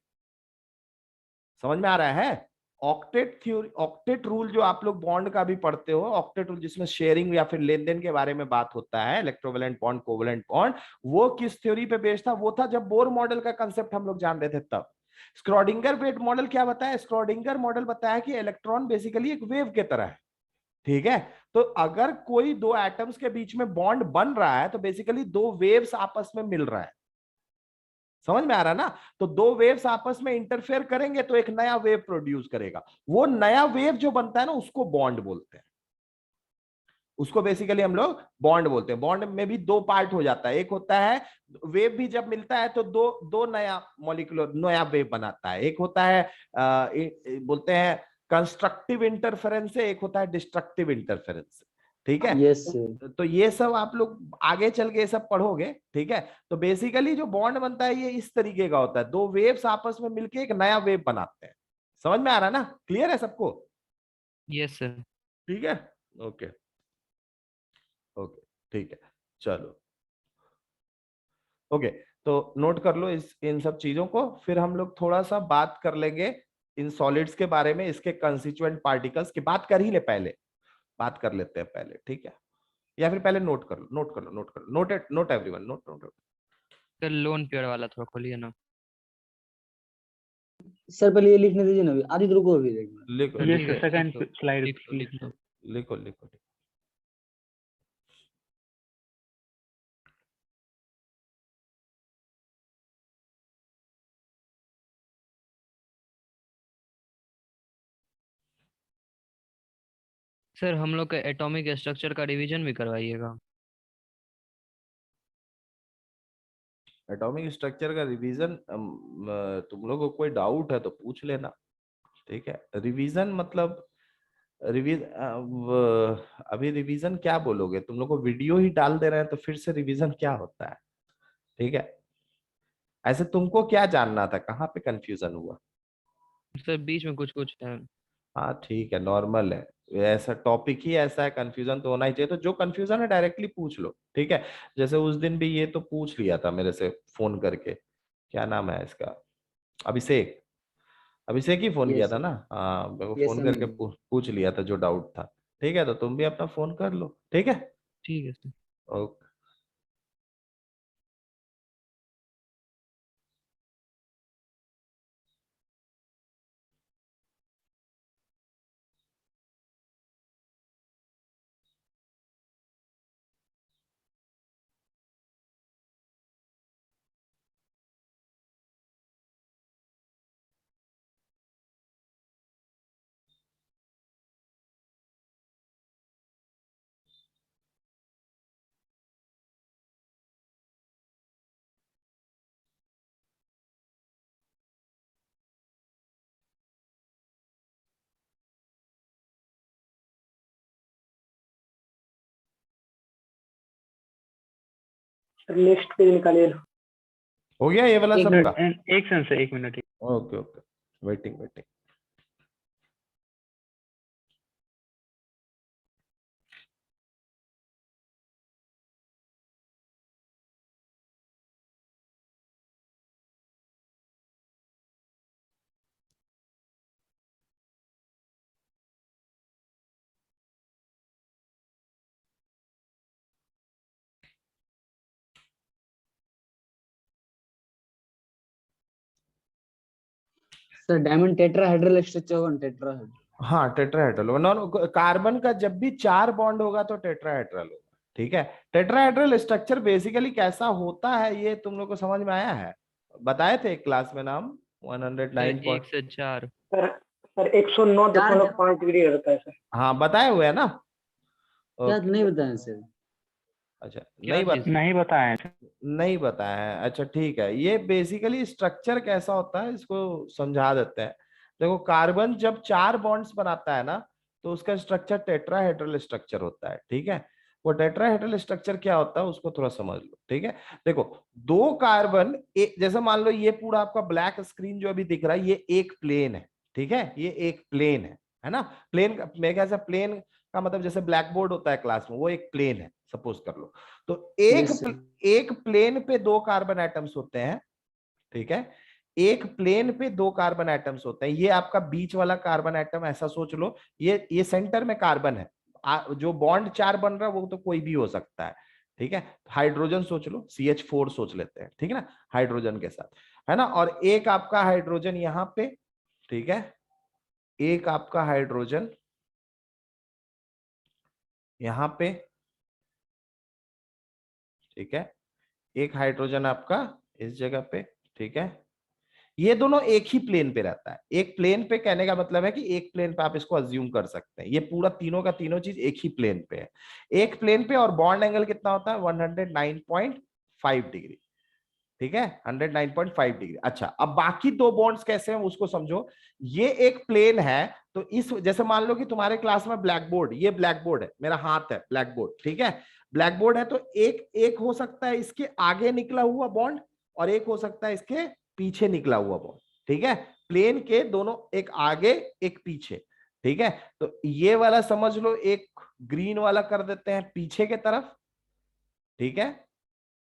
समझ में आ रहा है? ऑक्टेट थ्योरी, ऑक्टेट रूल जो आप लोग बॉन्ड का भी पढ़ते हो, ऑक्टेट रूल जिसमें शेयरिंग या फिर लेन देन के बारे में बात होता है, इलेक्ट्रोवैलेंट बॉन्ड, कोवैलेंट बॉन्ड, वो किस थ्योरी पे बेस्ड था? वो था जब बोर मॉडल का कंसेप्ट हम लोग जान रहे थे तब। स्क्रॉडिंगर वेव मॉडल क्या बताया? स्क्रॉडिंगर मॉडल बताया कि इलेक्ट्रॉन बेसिकली एक वेव के तरह है। ठीक है, तो अगर कोई दो एटम्स के बीच में बॉन्ड बन रहा है तो बेसिकली दो वेव्स आपस में मिल रहा है। समझ में आ रहा है ना? तो दो वेव्स आपस में इंटरफेयर करेंगे तो एक नया वेव प्रोड्यूस करेगा। वो नया वेव जो बनता है ना उसको बॉन्ड बोलते हैं। उसको बेसिकली हम लोग बॉन्ड बोलते हैं। बॉन्ड में भी दो पार्ट हो जाता है, एक होता है वेव भी जब मिलता है तो दो दो नया मॉलिक्यूलर नया वेव बनाता है। एक होता है बोलते हैं कंस्ट्रक्टिव इंटरफेरेंस है, एक होता है डिस्ट्रक्टिव इंटरफेरेंस। ठीक है, यस सर। तो ये सब आप लोग आगे चल के ये सब पढ़ोगे। ठीक है, तो बेसिकली जो बॉन्ड बनता है ये इस तरीके का होता है, दो वेव्स आपस में मिलके एक नया वेव बनाते हैं। समझ में आ रहा है ना? क्लियर है सबको? Yes sir. ठीक है, ओके ओके, ठीक है, चलो ओके। तो नोट कर लो इस इन सब चीजों को, फिर हम लोग थोड़ा सा बात कर लेंगे इन सॉलिड्स के बारे में, इसके कंस्टिट्यूएंट पार्टिकल्स की बात कर ही ले, पहले बात कर लेते हैं पहले। ठीक है, या फिर पहले नोट कर लो, नोट कर लो, नोट कर लो, note it, note everyone, note note. Sir lone pair वाला थोड़ा खोलिए ना। सर पहले ये लिखने दीजिए ना अभी, आदि रुको अभी एक मिनट। लिखो ये लिखो सेकंड स्लाइड लिख लो लिख लो। लिखो लिखो। सर हम लोग का एटॉमिक स्ट्रक्चर का रिवीजन भी करवाइएगा। एटॉमिक स्ट्रक्चर का रिवीजन, तुम लोगों को कोई डाउट है तो पूछ लेना। ठीक है, रिवीजन मतलब अभी रिवीजन क्या बोलोगे? तुम लोग को वीडियो ही डाल दे रहे हैं तो फिर से रिवीजन क्या होता है? ठीक है, ऐसे तुमको क्या जानना था, कहाँ पे कंफ्यूजन हुआ? सर बीच में कुछ कुछ है। हाँ ठीक है, नॉर्मल है, ऐसा टॉपिक ही ऐसा है, कंफ्यूजन तो होना ही चाहिए। तो जो कंफ्यूजन है डायरेक्टली पूछ लो। ठीक है, जैसे उस दिन भी ये तो पूछ लिया था मेरे से फोन करके, क्या नाम है इसका, अभिषेक। अभिषेक ही फोन किया यस था सर। ना? हाँ, मेरे को यस फोन सर। करके पूछ लिया था जो डाउट था। ठीक है, तो तुम भी अपना फोन कर लो। ठीक है, ठीक है sir. Okay. Sir next page निकालिए। हो गया ये वाला एक सबका? एक सेकंड से 1 minute. Okay okay, waiting waiting. Sir diamond tetrahedral structure होगा ना, टेट्राहेड्रल। हाँ टेट्राहेड्रल होगा, नॉन कार्बन का जब भी चार बॉन्ड होगा तो टेट्राहेड्रल होगा। ठीक है, टेट्राहेड्रल स्ट्रक्चर बेसिकली कैसा होता है ये तुम लोग को समझ में आया है? बताए थे क्लास में नाम सर 109 1 से 4। सर सर 109.5 डिग्री रहता है सर। हाँ बताए हुए है ना? क्या ओके, नहीं बताया सर? अच्छा क्या नहीं चीज? नहीं बताए थे। नहीं बताया है, अच्छा ठीक है। ये बेसिकली स्ट्रक्चर कैसा होता है इसको समझा देते हैं। देखो, कार्बन जब चार बॉन्ड्स बनाता है ना तो उसका स्ट्रक्चर टेट्राहेड्रल स्ट्रक्चर होता है। ठीक है, वो टेट्राहेड्रल स्ट्रक्चर क्या होता है उसको थोड़ा समझ लो। ठीक है, देखो दो कार्बन जैसे मान लो ये पूरा आपका ब्लैक स्क्रीन जो अभी दिख रहा है ये एक प्लेन है। ठीक है, ये एक प्लेन है ना? प्लेन का मेरे ख्याल से प्लेन का मतलब जैसे ब्लैक बोर्ड होता है क्लास में, वो एक प्लेन है सपोज कर लो। तो यस सर। एक प्लेन पे दो कार्बन एटम्स होते हैं। ठीक है, एक प्लेन पे दो कार्बन एटम्स होते हैं। ये आपका बीच वाला कार्बन एटम ऐसा सोच लो, ये सेंटर में कार्बन है। जो बॉन्ड चार बन रहा है वो तो कोई भी हो सकता है। ठीक है, हाइड्रोजन सोच लो, CH4 सोच लेते हैं। ठीक है ना, हाइड्रोजन के साथ, है ना? और एक आपका हाइड्रोजन यहां पे। ठीक है, एक आपका हाइड्रोजन यहां पे। ठीक है, एक हाइड्रोजन आपका इस जगह पे। ठीक है, ये दोनों एक ही प्लेन पे रहता है। एक प्लेन पे कहने का मतलब है कि एक प्लेन पे आप इसको अज्यूम कर सकते हैं, ये पूरा तीनों का तीनों चीज एक ही प्लेन पे है, एक प्लेन पे। और बॉन्ड एंगल कितना होता है? 109.5 डिग्री। ठीक है, 109.5 डिग्री। अच्छा, अब बाकी दो बॉन्ड्स कैसे हैं उसको समझो। ये एक प्लेन है, तो इस जैसे मान लो कि तुम्हारे क्लास में ब्लैक बोर्ड, ये ब्लैक बोर्ड है, मेरा हाथ है ब्लैक बोर्ड, ठीक है, ब्लैक बोर्ड है, तो एक एक हो सकता है इसके आगे निकला हुआ बॉन्ड, और एक हो सकता है इसके पीछे निकला हुआ बॉन्ड। ठीक है, प्लेन के दोनों, एक आगे एक पीछे। ठीक है, तो ये वाला समझ लो, एक ग्रीन वाला कर देते हैं पीछे के तरफ। ठीक है,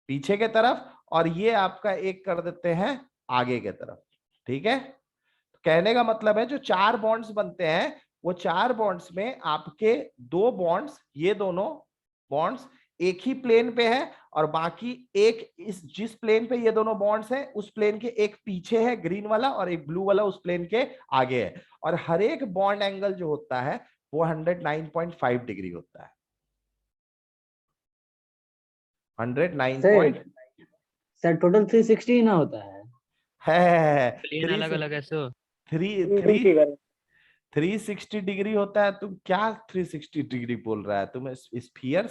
पीछे के तरफ, और ये आपका एक कर देते हैं आगे के तरफ। ठीक है, तो कहने का मतलब है जो चार बॉन्ड्स बनते हैं, वो चार बॉन्ड्स में आपके दो बॉन्ड्स, ये दोनों बॉन्ड्स एक ही प्लेन पे है, और बाकी एक इस जिस प्लेन पे ये दोनों बॉन्ड्स हैं उस प्लेन के एक पीछे है ग्रीन वाला, और एक ब्लू वाला उस प्लेन के आगे है। और हर एक बॉन्ड एंगल जो होता है वो 109.5 डिग्री होता है। 109 सर सर टोटल 360 ही ना होता है। है प्लेन अलग अलग ऐसे हो। Three printing three figure. 360 degree होता है। तुम क्या 360 डिग्री बोल रहा है? तुम स्फीयर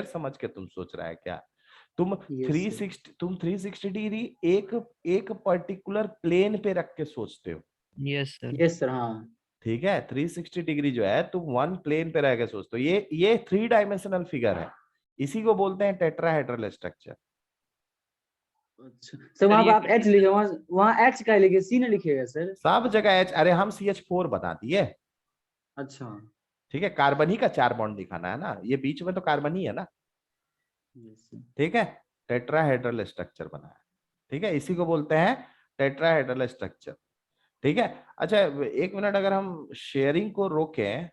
समझ के तुम सोच रहा है क्या? तुम यस सर। 360 डिग्री एक एक पर्टिकुलर प्लेन पे रख के सोचते हो। Yes sir. यस सर हाँ। ठीक है, 360 डिग्री जो है तुम वन प्लेन पे रह के सोचते हो। ये थ्री डायमेंशनल फिगर है, इसी को बोलते हैं टेट्राहेड्रल स्ट्रक्चर। अच्छा सर, वहां ये पर आप एच लिखे, वहाँ एच का लिखे, सी ना लिखिएगा सर। सब जगह एच, अरे हम CH4 बता दिए। अच्छा। ठीक है, कार्बन ही का चार बॉन्ड दिखाना है ना, ये बीच में तो कार्बन ही है ना। Yes sir. ठीक है, टेट्राहेड्रल स्ट्रक्चर बना है। ठीक है, इसी को बोलते हैं टेट्राहेड्रल स्ट्रक्चर। ठीक है, अच्छा, एक मिनट, अगर हम शेयरिंग को रोकें,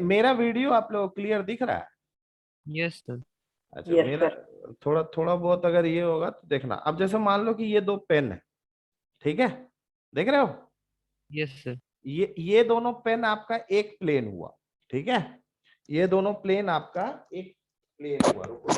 मेरा वीडियो आप लोग क्लियर दिख रहा है? Yes sir. अच्छा, यस मेरा सर। थोड़ा थोड़ा बहुत अगर ये होगा तो देखना। अब जैसे मान लो कि ये दो पेन है, ठीक है, देख रहे हो? Yes sir. ये दोनों पेन आपका एक प्लेन हुआ। ठीक है, ये दोनों प्लेन आपका एक प्लेन हुआ। रुको,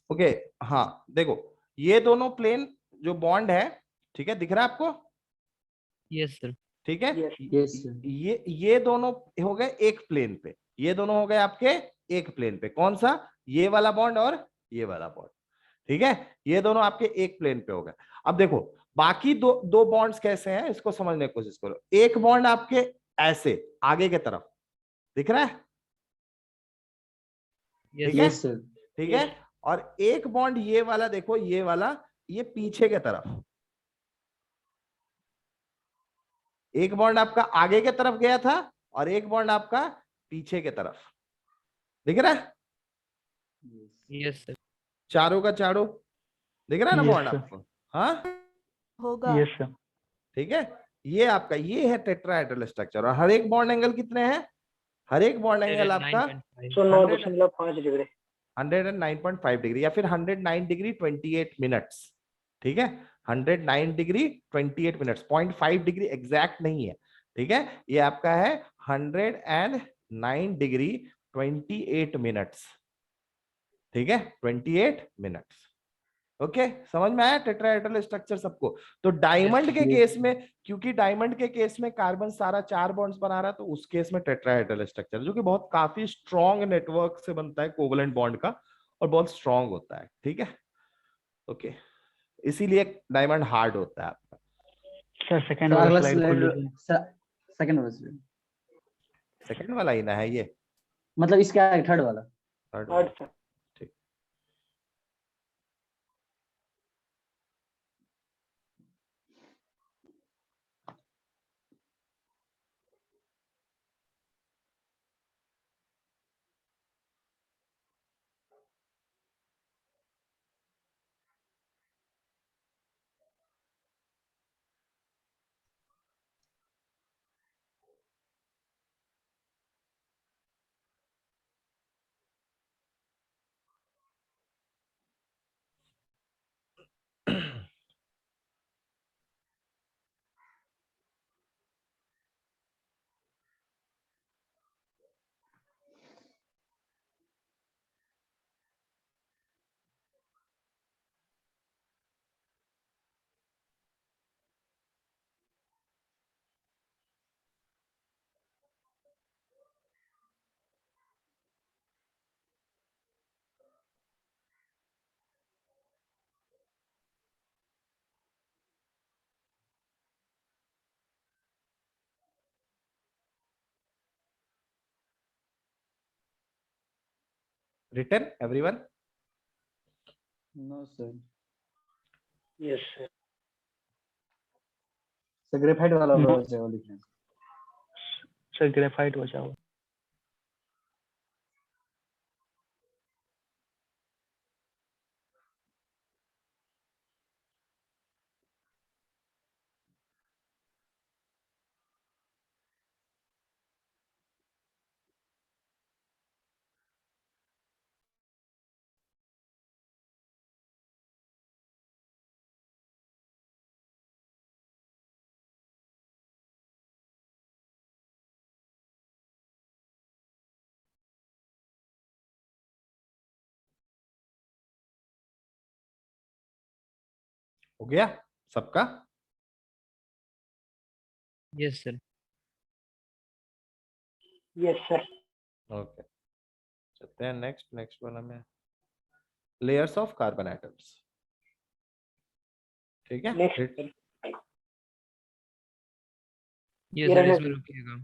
ओके। हाँ, देखो, ये दोनों प्लेन जो बॉन्ड है, ठीक है, दिख रहा है आपको? Yes sir. ठीक है, यस। Yes sir. ये दोनों हो गए एक प्लेन पे, ये दोनों हो गए आपके एक प्लेन पे। कौन सा? ये वाला बॉन्ड और ये वाला बॉन्ड। ठीक है, ये दोनों आपके एक प्लेन पे हो गए। अब देखो, बाकी दो दो बॉन्ड्स कैसे हैं इसको समझने की कोशिश करो। एक बॉन्ड आपके ऐसे आगे के तरफ दिख रहा है, ठीक यस है, यस सर। ठीक है, और एक बॉन्ड ये वाला, देखो ये वाला, ये पीछे के तरफ। एक बॉन्ड आपका आगे के तरफ गया था, और एक बॉन्ड आपका पीछे के तरफ। दिख रहा है? Yes sir. चारों का चारों दिख रहा है ना यस बॉन्ड सर। आपको? हाँ, होगा। Yes sir. ठीक है, ये आपका ये है टेट्राहेड्रल स्ट्रक्चर। और हर एक बॉन्ड एंगल कितने हैं? हर एक बॉन्ड एंगल आपका 9.5। 109.5 डिग्री। 109.5 डिग्री, या फिर 109 डिग्री 28 मिनट्स। ठीक है, 109 डिग्री 28 मिनट्स, 0.5 डिग्री एग्जैक्ट नहीं है। ठीक है, ये आपका है 109 डिग्री 28 मिनट्स। ठीक है, 28 मिनट्स। ओके, समझ में आया टेट्राहेड्रल स्ट्रक्चर सबको? तो डायमंड के केस में, क्योंकि डायमंड के केस में कार्बन सारा चार बॉन्ड्स बना रहा है, तो उस केस में टेट्राहेड्रल स्ट्रक्चर, जो कि बहुत काफी स्ट्रॉन्ग नेटवर्क से बनता है कोवलेंट बॉन्ड का, और बहुत स्ट्रॉन्ग होता है। ठीक है, ओके, इसीलिए डायमंड हार्ड होता है आपका। सर सेकंड सर वाला अगला स्लाइड खोल स्लाइड लीजिए। सर, सेकंड वाला slide। सेकंड वाला ही ना है ये? मतलब इसके आगे थर्ड वाला। थर्ड थर्ड वाला। सर। ठीक। Written, everyone? No sir. Yes sir. Sir graphite वाला No. बचा हुआ लिखना है। सर ग्रेफाइट बचा हुआ। हो गया सबका? Yes sir. Yes sir. Okay, चलते हैं नेक्स्ट वाला में, लेयर्स ऑफ कार्बन एटम्स। ठीक है, नेक्स्ट सर। ये ये सर रहने इसमें दो। रुकिएगा।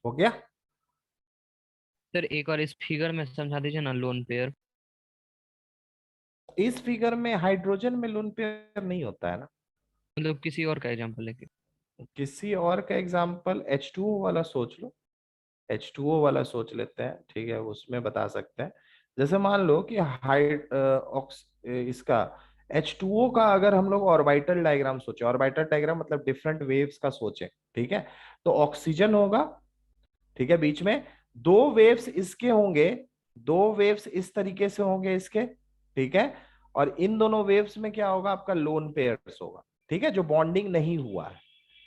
हो गया। सर एक और इस फिगर में समझा दीजिए ना, लोन पेयर। इस फिगर में हाइड्रोजन में लोन पेयर नहीं होता है ना। मतलब किसी और का एग्जांपल लेके। किसी और का एग्जांपल H2O वाला सोच लो, H2O वाला सोच लेते हैं, ठीक है, उसमें बता सकते हैं। जैसे मान लो कि इसका H2O का अगर हम लोग ऑर्बिटल डायग्राम सोचे, ऑर्बिटल डायग्राम मतलब डिफरेंट वेव्स का सोचे, ठीक है, तो ऑक्सीजन होगा, ठीक है, बीच में दो वेव्स इसके होंगे, दो वेव्स इस तरीके से होंगे इसके, ठीक है, और इन दोनों वेव्स में क्या होगा, आपका लोन पेयर्स होगा, ठीक है, जो बॉन्डिंग नहीं हुआ है,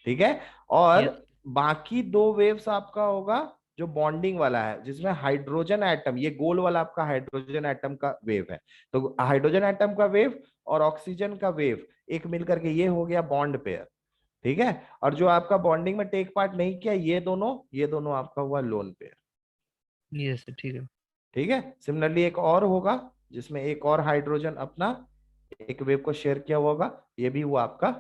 ठीक है, और यस। बाकी दो वेव्स आपका होगा जो बॉन्डिंग वाला है, जिसमें हाइड्रोजन एटम, ये गोल वाला आपका हाइड्रोजन एटम का वेव है, तो हाइड्रोजन एटम का वेव और ऑक्सीजन का वेव एक मिलकर के ये हो गया बॉन्ड पेयर, ठीक है, और जो आपका बॉन्डिंग में टेक पार्ट नहीं किया, ये दोनों आपका हुआ लोन पेयर, यस सर ठीक है। ठीक है। सिमिलरली एक और होगा जिसमें एक और हाइड्रोजन अपना एक वेव को शेयर किया हुआ होगा, ये भी हुआ आपका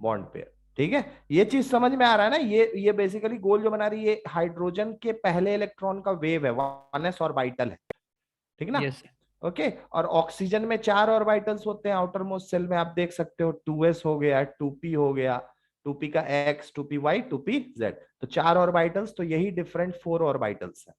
बॉन्ड पेयर, ठीक है। ये चीज समझ में आ रहा है ना, ये बेसिकली गोल जो बना रही है, ये हाइड्रोजन के पहले इलेक्ट्रॉन का वेव है, 1s ऑर्बिटल है, ठीक ना। यस। ओके, और ऑक्सीजन में 4 ऑर्बिटल्स होते हैं आउटर मोस्ट शेल में, आप देख सकते हो 2s हो गया, 2p हो गया, 2p का x, 2p y, 2p z, तो 4 ऑर्बिटल्स, तो यही डिफरेंट 4 ऑर्बिटल्स है,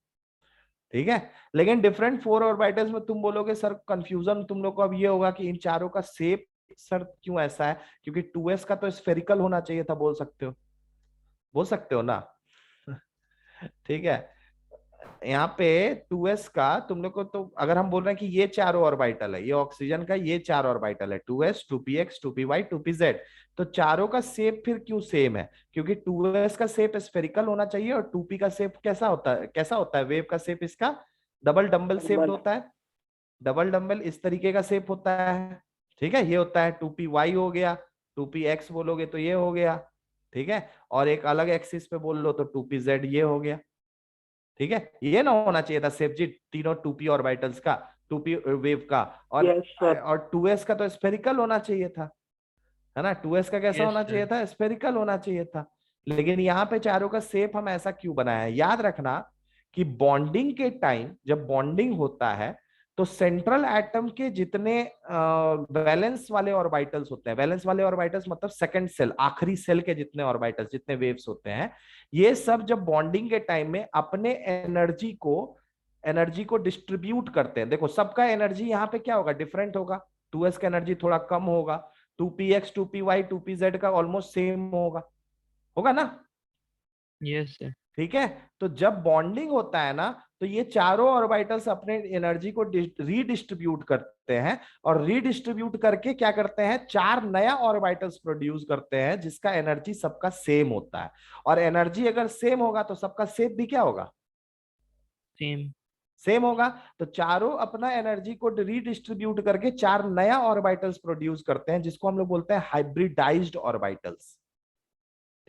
ठीक है। लेकिन डिफरेंट 4 ऑर्बिटल्स में तुम बोलोगे सर कंफ्यूजन तुम लोग को अब ये होगा कि इन चारों का शेप सर क्यों ऐसा है, क्योंकि 2s का तो स्फेरिकल होना चाहिए था, बोल सकते हो ना ठीक है, यहाँ पे 2s का तुम लोग को, तो अगर हम बोल रहे हैं कि ये चारों ऑर्बिटल है, ये ऑक्सीजन का ये 4 ऑर्बिटल है, 2s, 2px, 2py, 2pz, तो चारों का शेप फिर क्यों सेम है, क्योंकि 2s का शेप स्फेरिकल होना चाहिए, और 2p का शेप कैसा होता है वेव का शेप इसका डबल डम्बल शेप्ड होता है, डबल डम्बल इस तरीके का शेप होता है, ठीक है, ये होता है 2py हो गया, 2px बोलोगे तो ये हो गया, ठीक है, और एक अलग एक्सिस पे बोल लो तो 2pz ये हो गया, ठीक है, ये ना होना चाहिए था सेफ जी, तीनों 2p ऑर्बिटल्स का, 2p वेव का, यस सर। और 2s का तो स्फेरिकल होना चाहिए था, है ना, 2s का कैसा यस होना सर। चाहिए था, स्फेरिकल होना चाहिए था, लेकिन यहाँ पे चारों का शेप हम ऐसा क्यों बनाया है? याद रखना कि बॉन्डिंग के टाइम जब बॉन्डिंग होता है तो सेंट्रल एटम के जितने वैलेंस वाले ऑर्बिटल्स होते हैं, वैलेंस वाले ऑर्बिटल्स मतलब सेकंड सेल, आखिरी सेल के जितने ऑर्बिटल्स, जितने वेव्स होते हैं, ये सब जब बॉन्डिंग के टाइम में अपने एनर्जी को डिस्ट्रीब्यूट करते हैं। देखो सबका एनर्जी यहाँ पे क्या होगा? डिफरेंट होगा। 2s का एनर्जी थोड़ा कम होगा, 2px 2py 2pz का ऑलमोस्ट सेम होगा ना? Yes sir. ठीक है, तो जब बॉन्डिंग होता है ना तो ये चारों ऑर्बिटल्स अपने एनर्जी को रीडिस्ट्रीब्यूट करते हैं, और रीडिस्ट्रीब्यूट करके क्या करते हैं? 4 नया ऑर्बिटल्स प्रोड्यूस करते हैं जिसका एनर्जी सबका सेम होता है। और एनर्जी अगर सेम होगा तो सबका शेप भी क्या होगा? सेम होगा। तो चारों अपना एनर्जी को रीडिस्ट्रीब्यूट करके 4 नया ऑर्बिटल्स प्रोड्यूस करते हैं जिसको हम लोग बोलते हैं हाइब्रिडाइज्ड ऑर्बिटल्स।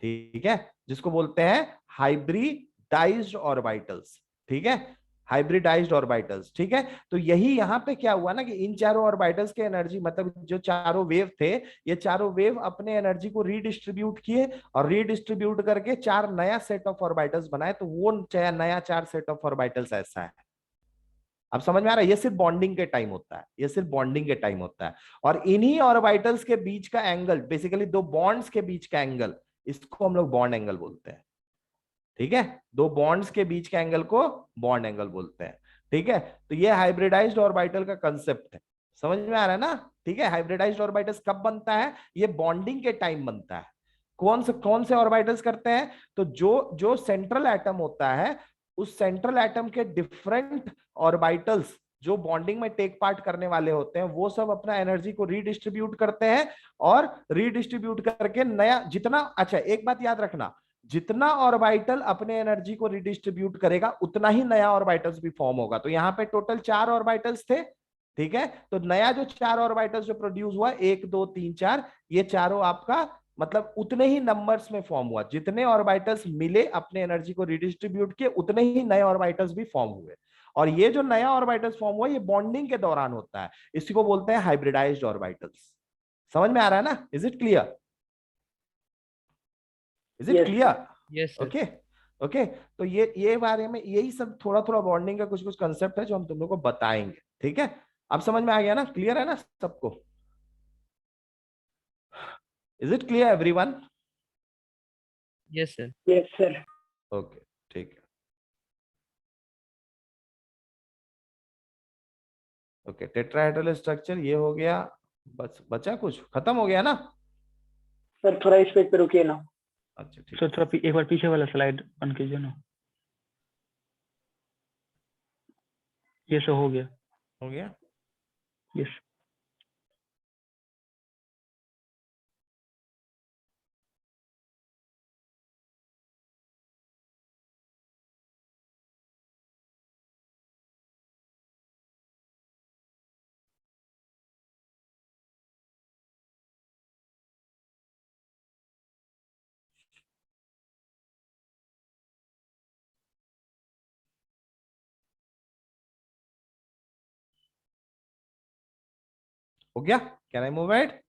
ठीक है, जिसको बोलते हैं हाइब्रिडाइज्ड ऑर्बिटल्स। ठीक है, हाइब्रिडाइज्ड ऑर्बिटल्स। ठीक है, तो यही यहां पे क्या हुआ ना कि इन चारों ऑर्बिटल्स के एनर्जी, मतलब जो चारों वेव थे, ये चारों वेव अपने एनर्जी को रीडिस्ट्रीब्यूट किए और रीडिस्ट्रीब्यूट करके 4 नया सेट ऑफ ऑर्बिटल्स बनाए। तो वो नया 4 सेट ऑफ ऑर्बिटल्स ऐसा है। अब समझ में आ रहा है? ये सिर्फ बॉन्डिंग के टाइम होता है, ये सिर्फ बॉन्डिंग के टाइम होता है। और इन्हीं ऑर्बिटल्स के बीच का एंगल, बेसिकली दो बॉन्ड्स के बीच का एंगल, इसको हम लोग बॉन्ड एंगल बोलते हैं। ठीक है, दो बॉन्ड्स के बीच के एंगल को बॉन्ड एंगल बोलते हैं। ठीक है, तो ये हाइब्रिडाइज्ड ऑर्बिटल का कंसेप्ट है। समझ में आ रहा है ना? ठीक है, हाइब्रिडाइज्ड ऑर्बिटल्स कब बनता है? ये बॉन्डिंग के टाइम बनता है। कौन से ऑर्बिटल्स करते हैं? तो जो जो सेंट्रल एटम होता है, उस सेंट्रल एटम के डिफरेंट ऑर्बिटल्स जो बॉन्डिंग में टेक पार्ट करने वाले होते हैं, वो सब अपना एनर्जी को रीडिस्ट्रीब्यूट करते हैं, और रीडिस्ट्रीब्यूट करके नया जितना, अच्छा एक बात याद रखना, जितना ऑर्बिटल अपने एनर्जी को रिडिस्ट्रीब्यूट करेगा उतना ही नया ऑर्बिटल्स भी फॉर्म होगा। तो यहाँ पे टोटल 4 ऑर्बिटल्स थे। ठीक है, तो नया जो 4 ऑर्बिटल्स जो प्रोड्यूस हुआ, 1 2 3 4, ये चारों आपका मतलब उतने ही नंबर्स में फॉर्म हुआ। जितने ऑर्बिटल्स मिले अपने एनर्जी को रिडिस्ट्रीब्यूट किए, उतने ही नए ऑर्बिटल्स भी फॉर्म हुए। और ये जो नया ऑर्बिटल्स फॉर्म हुआ, ये बॉन्डिंग के दौरान होता है। इसी को बोलते हैं हाइब्रिडाइज्ड ऑर्बिटल्स। समझ में आ रहा है ना? Is it clear? Is it clear? Yes sir. Okay okay, तो ये बारे में यही सब थोड़ा थोड़ा बॉन्डिंग का कुछ कुछ कंसेप्ट है जो हम तुम लोग को बताएंगे। ठीक है, अब समझ में आ गया ना? क्लियर है ना सबको? Is it clear everyone? Yes sir. Yes sir. Okay, ठीक है। ओके, टेट्राहेड्रल स्ट्रक्चर ये हो गया। बस बचा कुछ? खत्म हो गया ना? सर थोड़ा इस पेज पे रुकिए ना। अच्छा ठीक सर है। थोड़ा एक बार पीछे वाला स्लाइड ऑन कीजिए ना। ये सब हो गया। हो गया। यस। हो गया? Can I move it?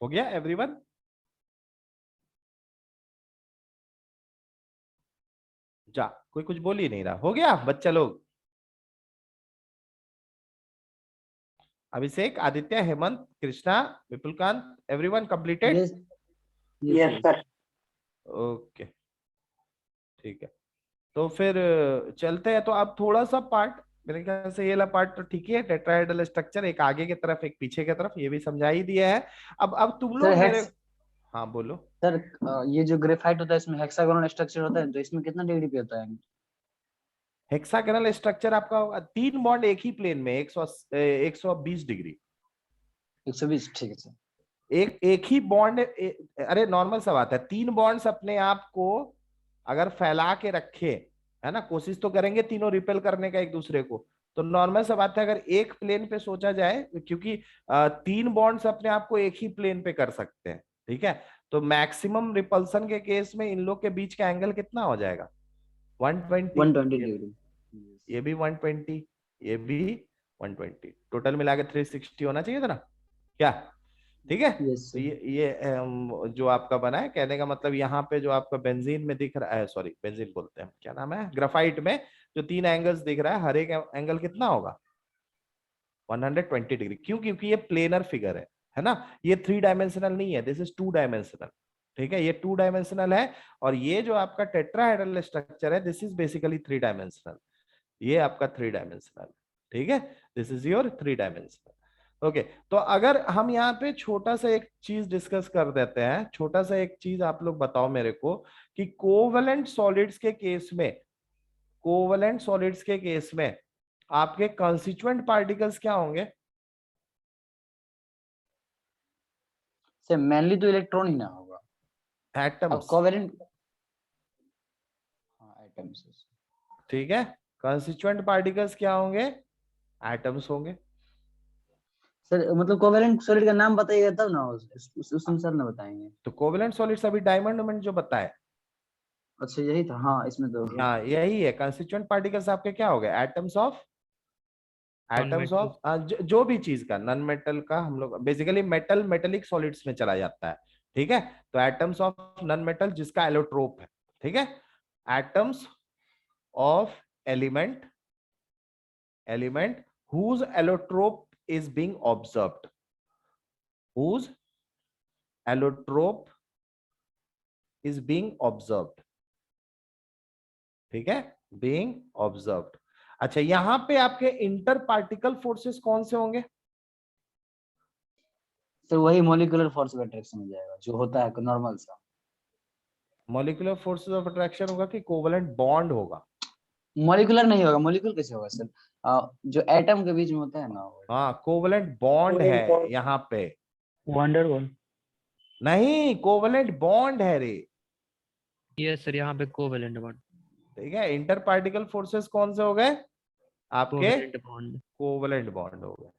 हो गया एवरीवन? जा, कोई कुछ बोल ही नहीं रहा। हो गया बच्चा लोग? Abhishek, Aditya, Hemant, Krishna, Vipulkant, everyone completed? Yes yes sir. Okay, ठीक है। तो फिर चलते हैं। तो अब थोड़ा सा पार्ट, मेरे ख्याल से ये वाला पार्ट तो ठीक है। टेट्राहेड्रल स्ट्रक्चर, एक आगे की तरफ एक पीछे की तरफ, ये भी समझा ही दिया है। अब तुम सर लोग मेरे, हेक्स हाँ बोलो। सर ये जो ग्रेफाइट होता है इसमें हेक्सागोनल स्ट्रक्चर होता है, तो इसमें कितना डिग्री पे होता है? हेक्सागोनल स्ट्रक्चर आपका होगा 3 बॉन्ड एक ही प्लेन में, 120 डिग्री। 120, ठीक है सर। एक ही बॉन्ड, अरे नॉर्मल सा बात है, 3 बॉन्ड्स अपने आप को अगर फैला के रखे, है ना, कोशिश तो करेंगे तीनों रिपेल करने का एक दूसरे को, तो नॉर्मल सा बात है अगर एक प्लेन पे सोचा जाए, क्योंकि 3 बॉन्ड्स अपने आप को एक ही प्लेन पे कर सकते हैं, ठीक है, तो मैक्सिमम रिपल्सन के केस में इन लोग के बीच का एंगल कितना हो जाएगा, 120। 120 डिग्री। ये भी 120, ये भी 120, टोटल मिला के 360 होना चाहिए था ना क्या, ठीक है। यस तो ये जो आपका बना है, कहने का मतलब यहाँ पे जो आपका बेंजीन में दिख रहा है, सॉरी बेंजीन बोलते हैं, क्या नाम है, ग्राफाइट में जो 3 एंगल्स दिख रहा है, हर एक एंगल कितना होगा, 120 डिग्री। क्यों? क्योंकि ये प्लेनर फिगर है ना, ये 3 डायमेंशनल नहीं है, दिस इज 2 डायमेंशनल, ठीक है, ये 2 डायमेंशनल है, और ये जो आपका टेट्राहेड्रल स्ट्रक्चर है, दिस इज बेसिकली 3 डायमेंशनल, ये आपका 3 डायमेंशनल, ठीक है, this is your 3 dimensional. Okay, तो अगर हम यहाँ पे छोटा सा एक चीज डिस्कस कर देते हैं, छोटा सा एक चीज आप लोग बताओ मेरे को कि कोवलेंट सॉलिड्स के केस में, कोवलेंट सॉलिड्स के केस में आपके कंस्टिट्यूएंट पार्टिकल्स क्या होंगे? सर मेनली तो इलेक्ट्रॉन ही ना होगा, अब एटम्स, कोवेलेंट, हाँ एटम्स। ठीक है, कंस्टिट्यूएंट पार्टिकल्स क्या होंगे, एटम्स होंगे। सर मतलब कोवेलेंट सॉलिड का नाम बताइएगा तब ना, उस अनुसार ना बताएंगे। तो कोवलेंट सॉलिड्स अभी डायमंड में जो बताए, अच्छा यही था, हाँ इसमें तो हाँ यही है, कंस्टिट्यूएंट पार्टिकल्स आपके क्या हो गए, atoms of, atoms Non-metal. Of जो भी चीज का, नॉन मेटल का, हम लोग बेसिकली मेटल मेटेलिक सॉलिड्स में चला जाता है, ठीक है, तो एटम्स ऑफ नॉन मेटल जिसका एलोट्रोप है, ठीक है, atoms of element, element whose allotrope is being observed, whose allotrope is being observed, ठीक है, being observed। अच्छा, यहां पे आपके इंटर पार्टिकल फोर्सेस कौन से होंगे? सर वही मॉलिक्यूलर फोर्स ऑफ अट्रैक्शन हो जाएगा जो होता है नॉर्मल सा। मॉलिक्यूलर फोर्सेस ऑफ अट्रैक्शन होगा कि कोवलेंट बॉन्ड होगा? मॉलिक्यूलर नहीं होगा, मॉलिक्यूल कैसे होगा सर, जो एटम के बीच में होता है ना वो। हाँ, कोवलेंट बॉन्ड है यहाँ पे, वंडरवॉल। नहीं कोवलेंट बॉन्ड है रे, यस सर, यहाँ पे कोवेलेंट बॉन्ड। ठीक है, इंटर पार्टिकल फोर्सेस कौन से हो गए आपके? Covalent bond. कोवलेंट बॉन्ड हो गए,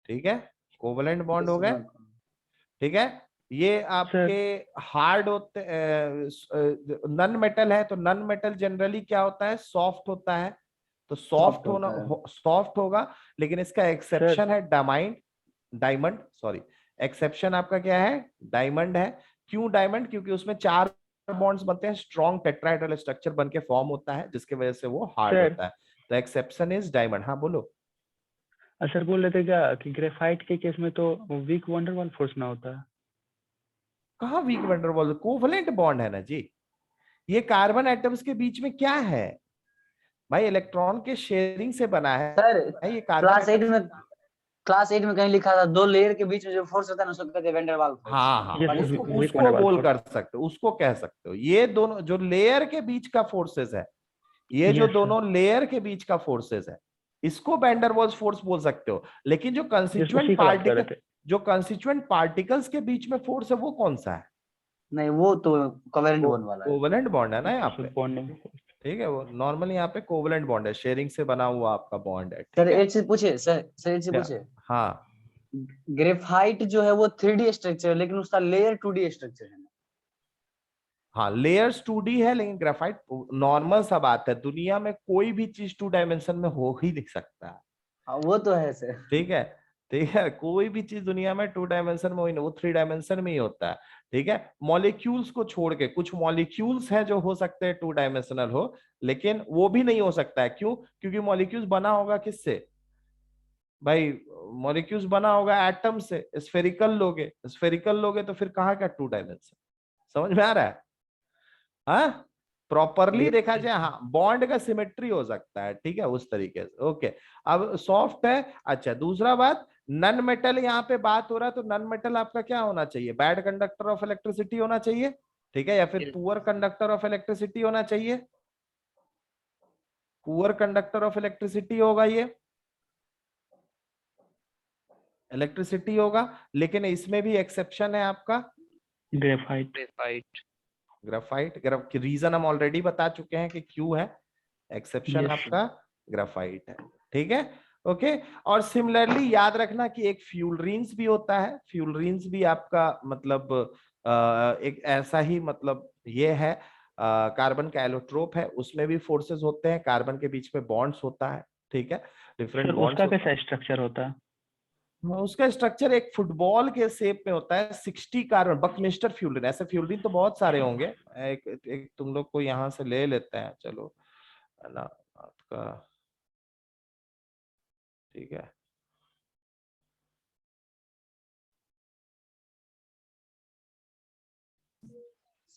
ठीक है, कोवलेंट बॉन्ड हो Yes, गए, हाँ। ठीक है। ये आपके हार्ड होते, नन मेटल है, तो नन मेटल जनरली क्या होता है, सॉफ्ट होता है, तो सॉफ्ट होना, होता है। सॉफ्ट होगा, लेकिन इसका एक्सेप्शन है डायमंड, डायमंड सॉरी, एक्सेप्शन आपका क्या है, डायमंड है। क्यों डायमंड? क्योंकि उसमें 4 बॉन्ड्स बनते हैं, स्ट्रॉन्ग टेट्राहेड्रल स्ट्रक्चर बन के फॉर्म होता है, जिसकी वजह से वो हार्ड सर होता है, तो एक्सेप्शन इज डायमंड। हाँ बोलो। सर बोल रहे थे क्या कि ग्रेफाइट के केस में तो वीक वंडरवॉल फोर्स ना होता है? कहाँ वीक वंडरवॉल, कोवलेंट बॉन्ड है ना जी, ये कार्बन एटम्स के बीच में क्या है भाई, इलेक्ट्रॉन के शेयरिंग से बना है सर ये कार्बन क्लास 8 एटम्स। में, क्लास 8 में कहीं लिखा था 2 लेयर के बीच में जो फोर्स होता है ना उसको कहते हैं वैन डर वाल फोर्स। हाँ हाँ, यस पढ़े उसको थे? वीक उसको वंडरवॉल बोल फोर्स। कर सकते हो, उसको कह सकते हो, ये दोनों जो लेयर के बीच का फोर्सेस है, ये जो यस सर, दोनों लेयर के बीच का फोर्सेस है, इसको वैन डर वाल्स फोर्स बोल सकते हो। लेकिन जो यस कंस्टिट्यूएंट उसी की बात कर पार्टिकल, रहे थे। जो कंस्टिट्यूएंट पार्टिकल्स के बीच में फोर्स है, वो कौन सा है? नहीं वो तो कोवेलेंट बॉन्ड वाला है। कोवलेंट बॉन्ड है ना यहाँ पे, बॉन्डिंग। ठीक है, वो नॉर्मली यहाँ पे कोवलेंट बॉन्ड है, शेयरिंग से बना हुआ आपका बॉन्ड है, सर ठीक है। एक चीज पूछे, सर एक चीज क्या? पूछे, हाँ ग्रेफाइट जो है वो 3D स्ट्रक्चर है लेकिन उसका लेयर 2D स्ट्रक्चर है। हाँ, लेयर्स 2D है, लेकिन ग्राफाइट नॉर्मल सा बात है, दुनिया में कोई भी चीज 2 डायमेंशन में हो ही नहीं सकता है, हाँ वो तो है सर। ठीक है, ठीक है, कोई भी चीज दुनिया में 2 डायमेंशन में हो ही नहीं, वो 3 डायमेंशन में ही होता है, ठीक है। मॉलिक्यूल्स को छोड़ के, कुछ मॉलिक्यूल्स हैं जो हो सकते हैं 2 डायमेंशनल हो, लेकिन वो भी नहीं हो सकता है। क्यों? क्योंकि मॉलिक्यूल्स बना होगा किससे भाई, मॉलिक्यूल्स बना होगा एटम से, स्फेरिकल लोगे तो फिर कहाँ का 2 डायमेंशन, समझ में आ रहा है? हाँ, प्रॉपरली देखा जाए, हाँ बॉन्ड का सिमेट्री हो सकता है, ठीक है, उस तरीके से। ओके, अब सॉफ्ट है। अच्छा, दूसरा बात, नन मेटल यहाँ पे बात हो रहा है, तो नन मेटल आपका क्या होना चाहिए, बैड कंडक्टर ऑफ इलेक्ट्रिसिटी होना चाहिए, ठीक है, या फिर पुअर कंडक्टर ऑफ इलेक्ट्रिसिटी होना चाहिए, पुअर कंडक्टर ऑफ इलेक्ट्रिसिटी होगा ये, इलेक्ट्रिसिटी होगा, लेकिन इसमें भी एक्सेप्शन है आपका ग्रेफाइट। ग्रेफाइट। ग्राफाइट। रीजन हम ऑलरेडी बता चुके हैं कि क्यों है, एक्सेप्शन यस आपका ग्राफाइट है। ठीक है, ओके। और सिमिलरली याद रखना कि एक फ्यूलरीन्स भी होता है। फ्यूलरीन्स भी आपका मतलब एक ऐसा ही मतलब ये है, कार्बन का एलोट्रोप है, उसमें भी फोर्सेस होते हैं, कार्बन के बीच में बॉन्ड्स होता है। ठीक है, डिफरेंट सर, बॉन्ड्स उसका होता कैसा स्ट्रक्चर होता है? है। उसका स्ट्रक्चर एक फुटबॉल के शेप में होता है, 60 कार्बन। बकमिस्टर फ्यूलरीन, ऐसे फ्यूलरीन तो बहुत सारे होंगे, एक तुम लोग को यहाँ से ले लेते हैं, चलो, है ना आपका। ठीक है,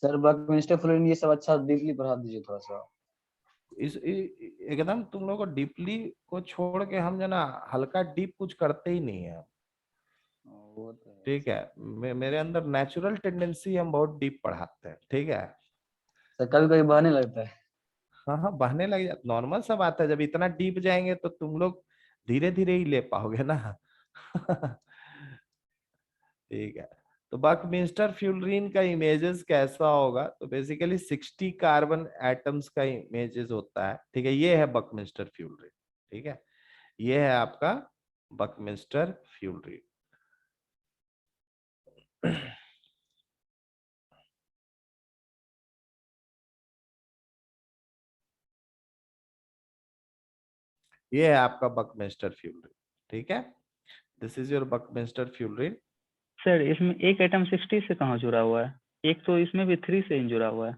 सर बकमिस्टर फ्लोरीन ये सब अच्छा डीपली पढ़ा दीजिए थोड़ा सा। एकदम तुम लोग को डीपली को छोड़ के हम जो ना हल्का डीप कुछ करते ही नहीं है। वो तो है ठीक है, सर। मेरे अंदर नेचुरल टेंडेंसी, हम बहुत डीप पढ़ाते हैं। ठीक है, सर कभी कभी बहाने लगता है। हाँ हाँ, बहने लग जाता, नॉर्मल सा बात है। जब इतना डीप जाएंगे तो तुम लोग धीरे धीरे ही ले पाओगे ना। ठीक है, तो बकमिंस्टर फ्यूलरीन का इमेजेस कैसा होगा, तो बेसिकली 60 कार्बन एटम्स का इमेजेस होता है। ठीक है, ये है बकमिंस्टर फ्यूलरीन। ठीक है, ये है आपका बकमिंस्टर फ्यूलरीन। ये है आपका बकमिंस्टर फ्यूलरीन। ठीक है, this is your Buckminster fullerene. Sir, इसमें एक एटम 60 से कहाँ जुड़ा हुआ है? एक तो इसमें भी 3 से ही जुड़ा हुआ है।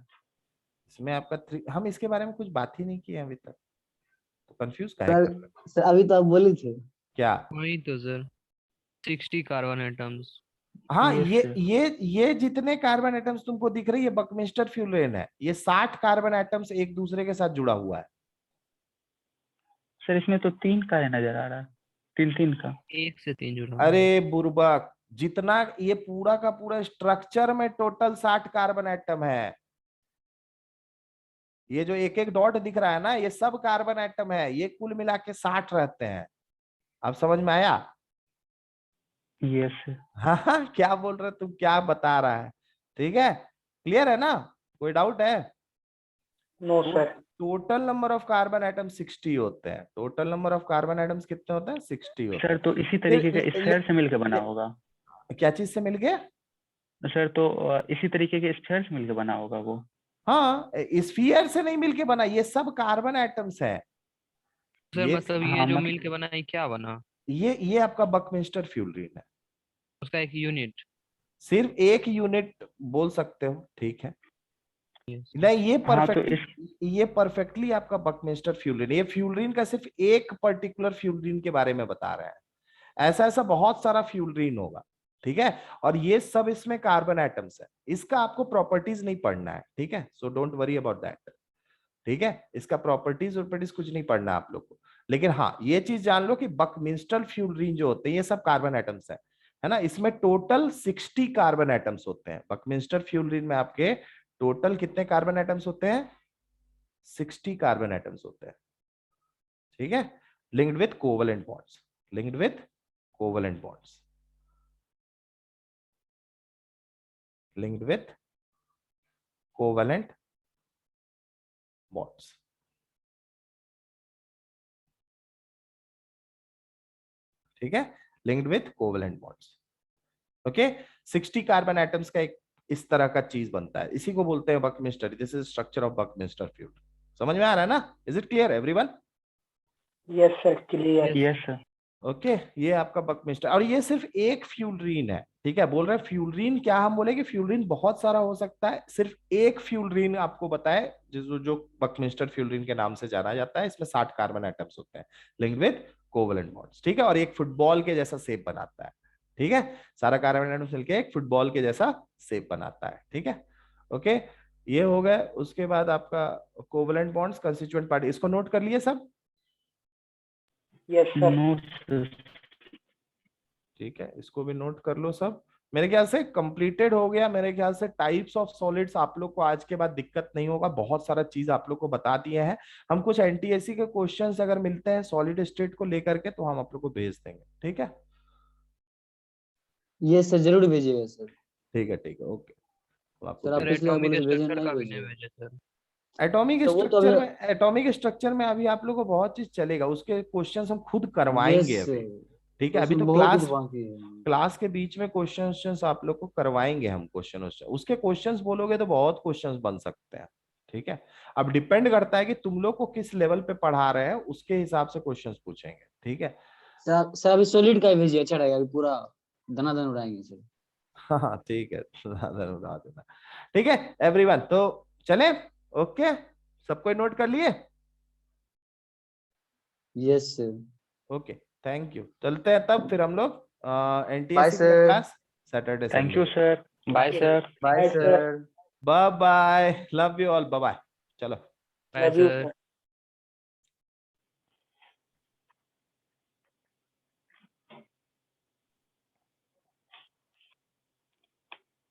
इसमें आपका हम इसके बारे में कुछ बात ही नहीं की है अभी तक, तो कंफ्यूज काहे सर कर रहे हो? सर अभी तो आप बोले थे। क्या? वही तो सर, 60 कार्बन एटम्स। हाँ, यस ये सर। ये जितने कार्बन एटम्स तुमको दिख रही है, बकमिंस्टर फ्यूलरेन है। ये 60 कार्बन एटम्स एक दूसरे के साथ जुड़ा हुआ है। सर, इसमें तो 3 का है नजर आ रहा है, 3 3 का। 1 से 3 जुड़ा हुआ है। अरे बुर्बक, जितना ये पूरा का पूरा स्ट्रक्चर में टोटल 60 कार्बन एटम है। ये जो एक एक डॉट दिख रहा है ना, ये सब कार्बन एटम है, ये कुल मिला के 60 रहते हैं। अब समझ में आया? Yes sir. हाँ हाँ, क्या बोल रहे तुम, क्या बता रहा है? ठीक है, क्लियर है ना? कोई डाउट है? No sir. Total number of carbon atom 60 होते हैं। Total number of carbon atoms कितने होते हैं? 60 होते सर, हैं। तो इसी फिर तरीके के स्फेयर से मिलकर बना होगा। क्या चीज से मिल गया? सर, तो इसी तरीके के स्फेयर से मिलकर बना होगा वो। हाँ, स्फीयर से नहीं मिलके बना, ये सब कार्बन एटम्स है। सर ये मतलब ये हाँ, जो मिल के मतलब बना है क्या बना? ये आपका बकमिंस्टर फ्यूलरीन है। उसका एक यूनिट। सिर्फ एक यूनिट बोल सकते हो, ठीक है। यस। नहीं, हाँ, तो इस ये परफेक्टली आपका बकमिंस्टर फ्यूलरीन, ये फ्यूलरीन का सिर्फ एक पर्टिकुलर फ्यूलरीन के बारे में बता रहा है। ऐसा ऐसा बहुत सारा फ्यूलरीन होगा। ठीक है, और ये सब इसमें कार्बन एटम्स है। इसका आपको प्रॉपर्टीज नहीं पढ़ना है, ठीक है, so don't worry about that. ठीक है, इसका प्रॉपर्टीज कुछ नहीं पढ़ना आप लोग को। लेकिन हाँ, ये चीज जान लो कि बकमिंस्टर फ्यूलरीन जो होते हैं, ये सब कार्बन एटम्स है ना। इसमें टोटल 60 कार्बन एटम्स होते हैं। बकमिंस्टर फ्यूलरीन में आपके टोटल कितने कार्बन एटम्स होते हैं? 60 कार्बन एटम्स होते हैं। ठीक है, linked with covalent bonds, linked with covalent bonds, linked with covalent bonds. ठीक है, linked with covalent bonds. Okay, 60 carbon atoms का एक इस तरह का चीज बनता है, इसी को बोलते हैं Buckminster. This is structure of Buckminster fuel. समझ में आ रहा है ना? Is it clear everyone? Yes sir, clear. Yes sir. Okay, ये आपका बकमिंस्टर, और ये सिर्फ एक फ्यूलरीन है। ठीक है, बोल रहे हैं फ्यूलरीन, क्या हम बोले कि फ्यूलरीन बहुत सारा हो सकता है, सिर्फ एक फ्यूलरीन आपको बताए जो बकमिंस्टर फ्यूलरीन के नाम से जाना जाता है। इसमें 60 कार्बन एटम्स होते हैं, लिंक्ड विद कोवलेंट बॉन्ड्स। ठीक है, और एक फुटबॉल के जैसा शेप बनाता है। ठीक है, सारा कार्बन एटम्स मिलकर एक फुटबॉल के जैसा शेप बनाता है। ठीक है, ओके, ये हो गया। उसके बाद आपका कोवलेंट बॉन्ड्स, कंस्टिट्यूएंट पार्ट, इसको नोट कर लिए सब? Yes sir. No sir. ठीक है, इसको भी नोट कर लो सब। मेरे ख्याल से कंप्लीटेड हो गया। मेरे ख्याल से टाइप्स ऑफ सॉलिड्स आप लोग को आज के बाद दिक्कत नहीं होगा, बहुत सारा चीज आप लोग को बता दिए हैं हम। कुछ एनटीएससी के क्वेश्चंस अगर मिलते हैं सॉलिड स्टेट को लेकर के, तो हम आप लोग को भेज देंगे। ठीक है। ये सर जरूर भेजिएगा सर। ठीक है ओके। सर आप सर पिछले बार एटॉमिक बोले थे भेजने, स्ट्रक्चर नहीं का भी नहीं भेजे। भेजे सर। एटॉमिक तो वो तो स्ट्रक्चर अभी, में, एटॉमिक स्ट्रक्चर में अभी आप लोगों को बहुत चीज चलेगा, उसके क्वेश्चंस हम खुद यस करवाएंगे अभी। सर, ठीक है, अभी उसमें तो बहुत कुछ क्लास बाकी है। क्लास के बीच में क्वेश्चंस आप लोग को करवाएंगे हम, क्वेश्चन उसके क्वेश्चंस बोलोगे तो बहुत क्वेश्चंस बन सकते हैं। ठीक है, अब डिपेंड करता है कि तुम लोग को किस लेवल पे पढ़ा रहे हैं, उसके हिसाब से क्वेश्चंस पूछेंगे। ठीक है, सर अभी सॉलिड का ही भेजिए, अच्छा रहेगा, अभी पूरा धनाधन उड़ाएंगे सर। हाँ ठीक है, उड़ा देना। ठीक है एवरीवन, तो चले, ओके, सब कोई नोट कर लिए? Yes sir. Okay, thank you, चलते हैं तब फिर हम लोग बाय एनटीएससी का sir. Class Saturday thank you Sunday. Sir, bye sir. Bye bye sir. Sir. Bye bye, love you all, bye bye, चलो। Bye love you sir. Sir.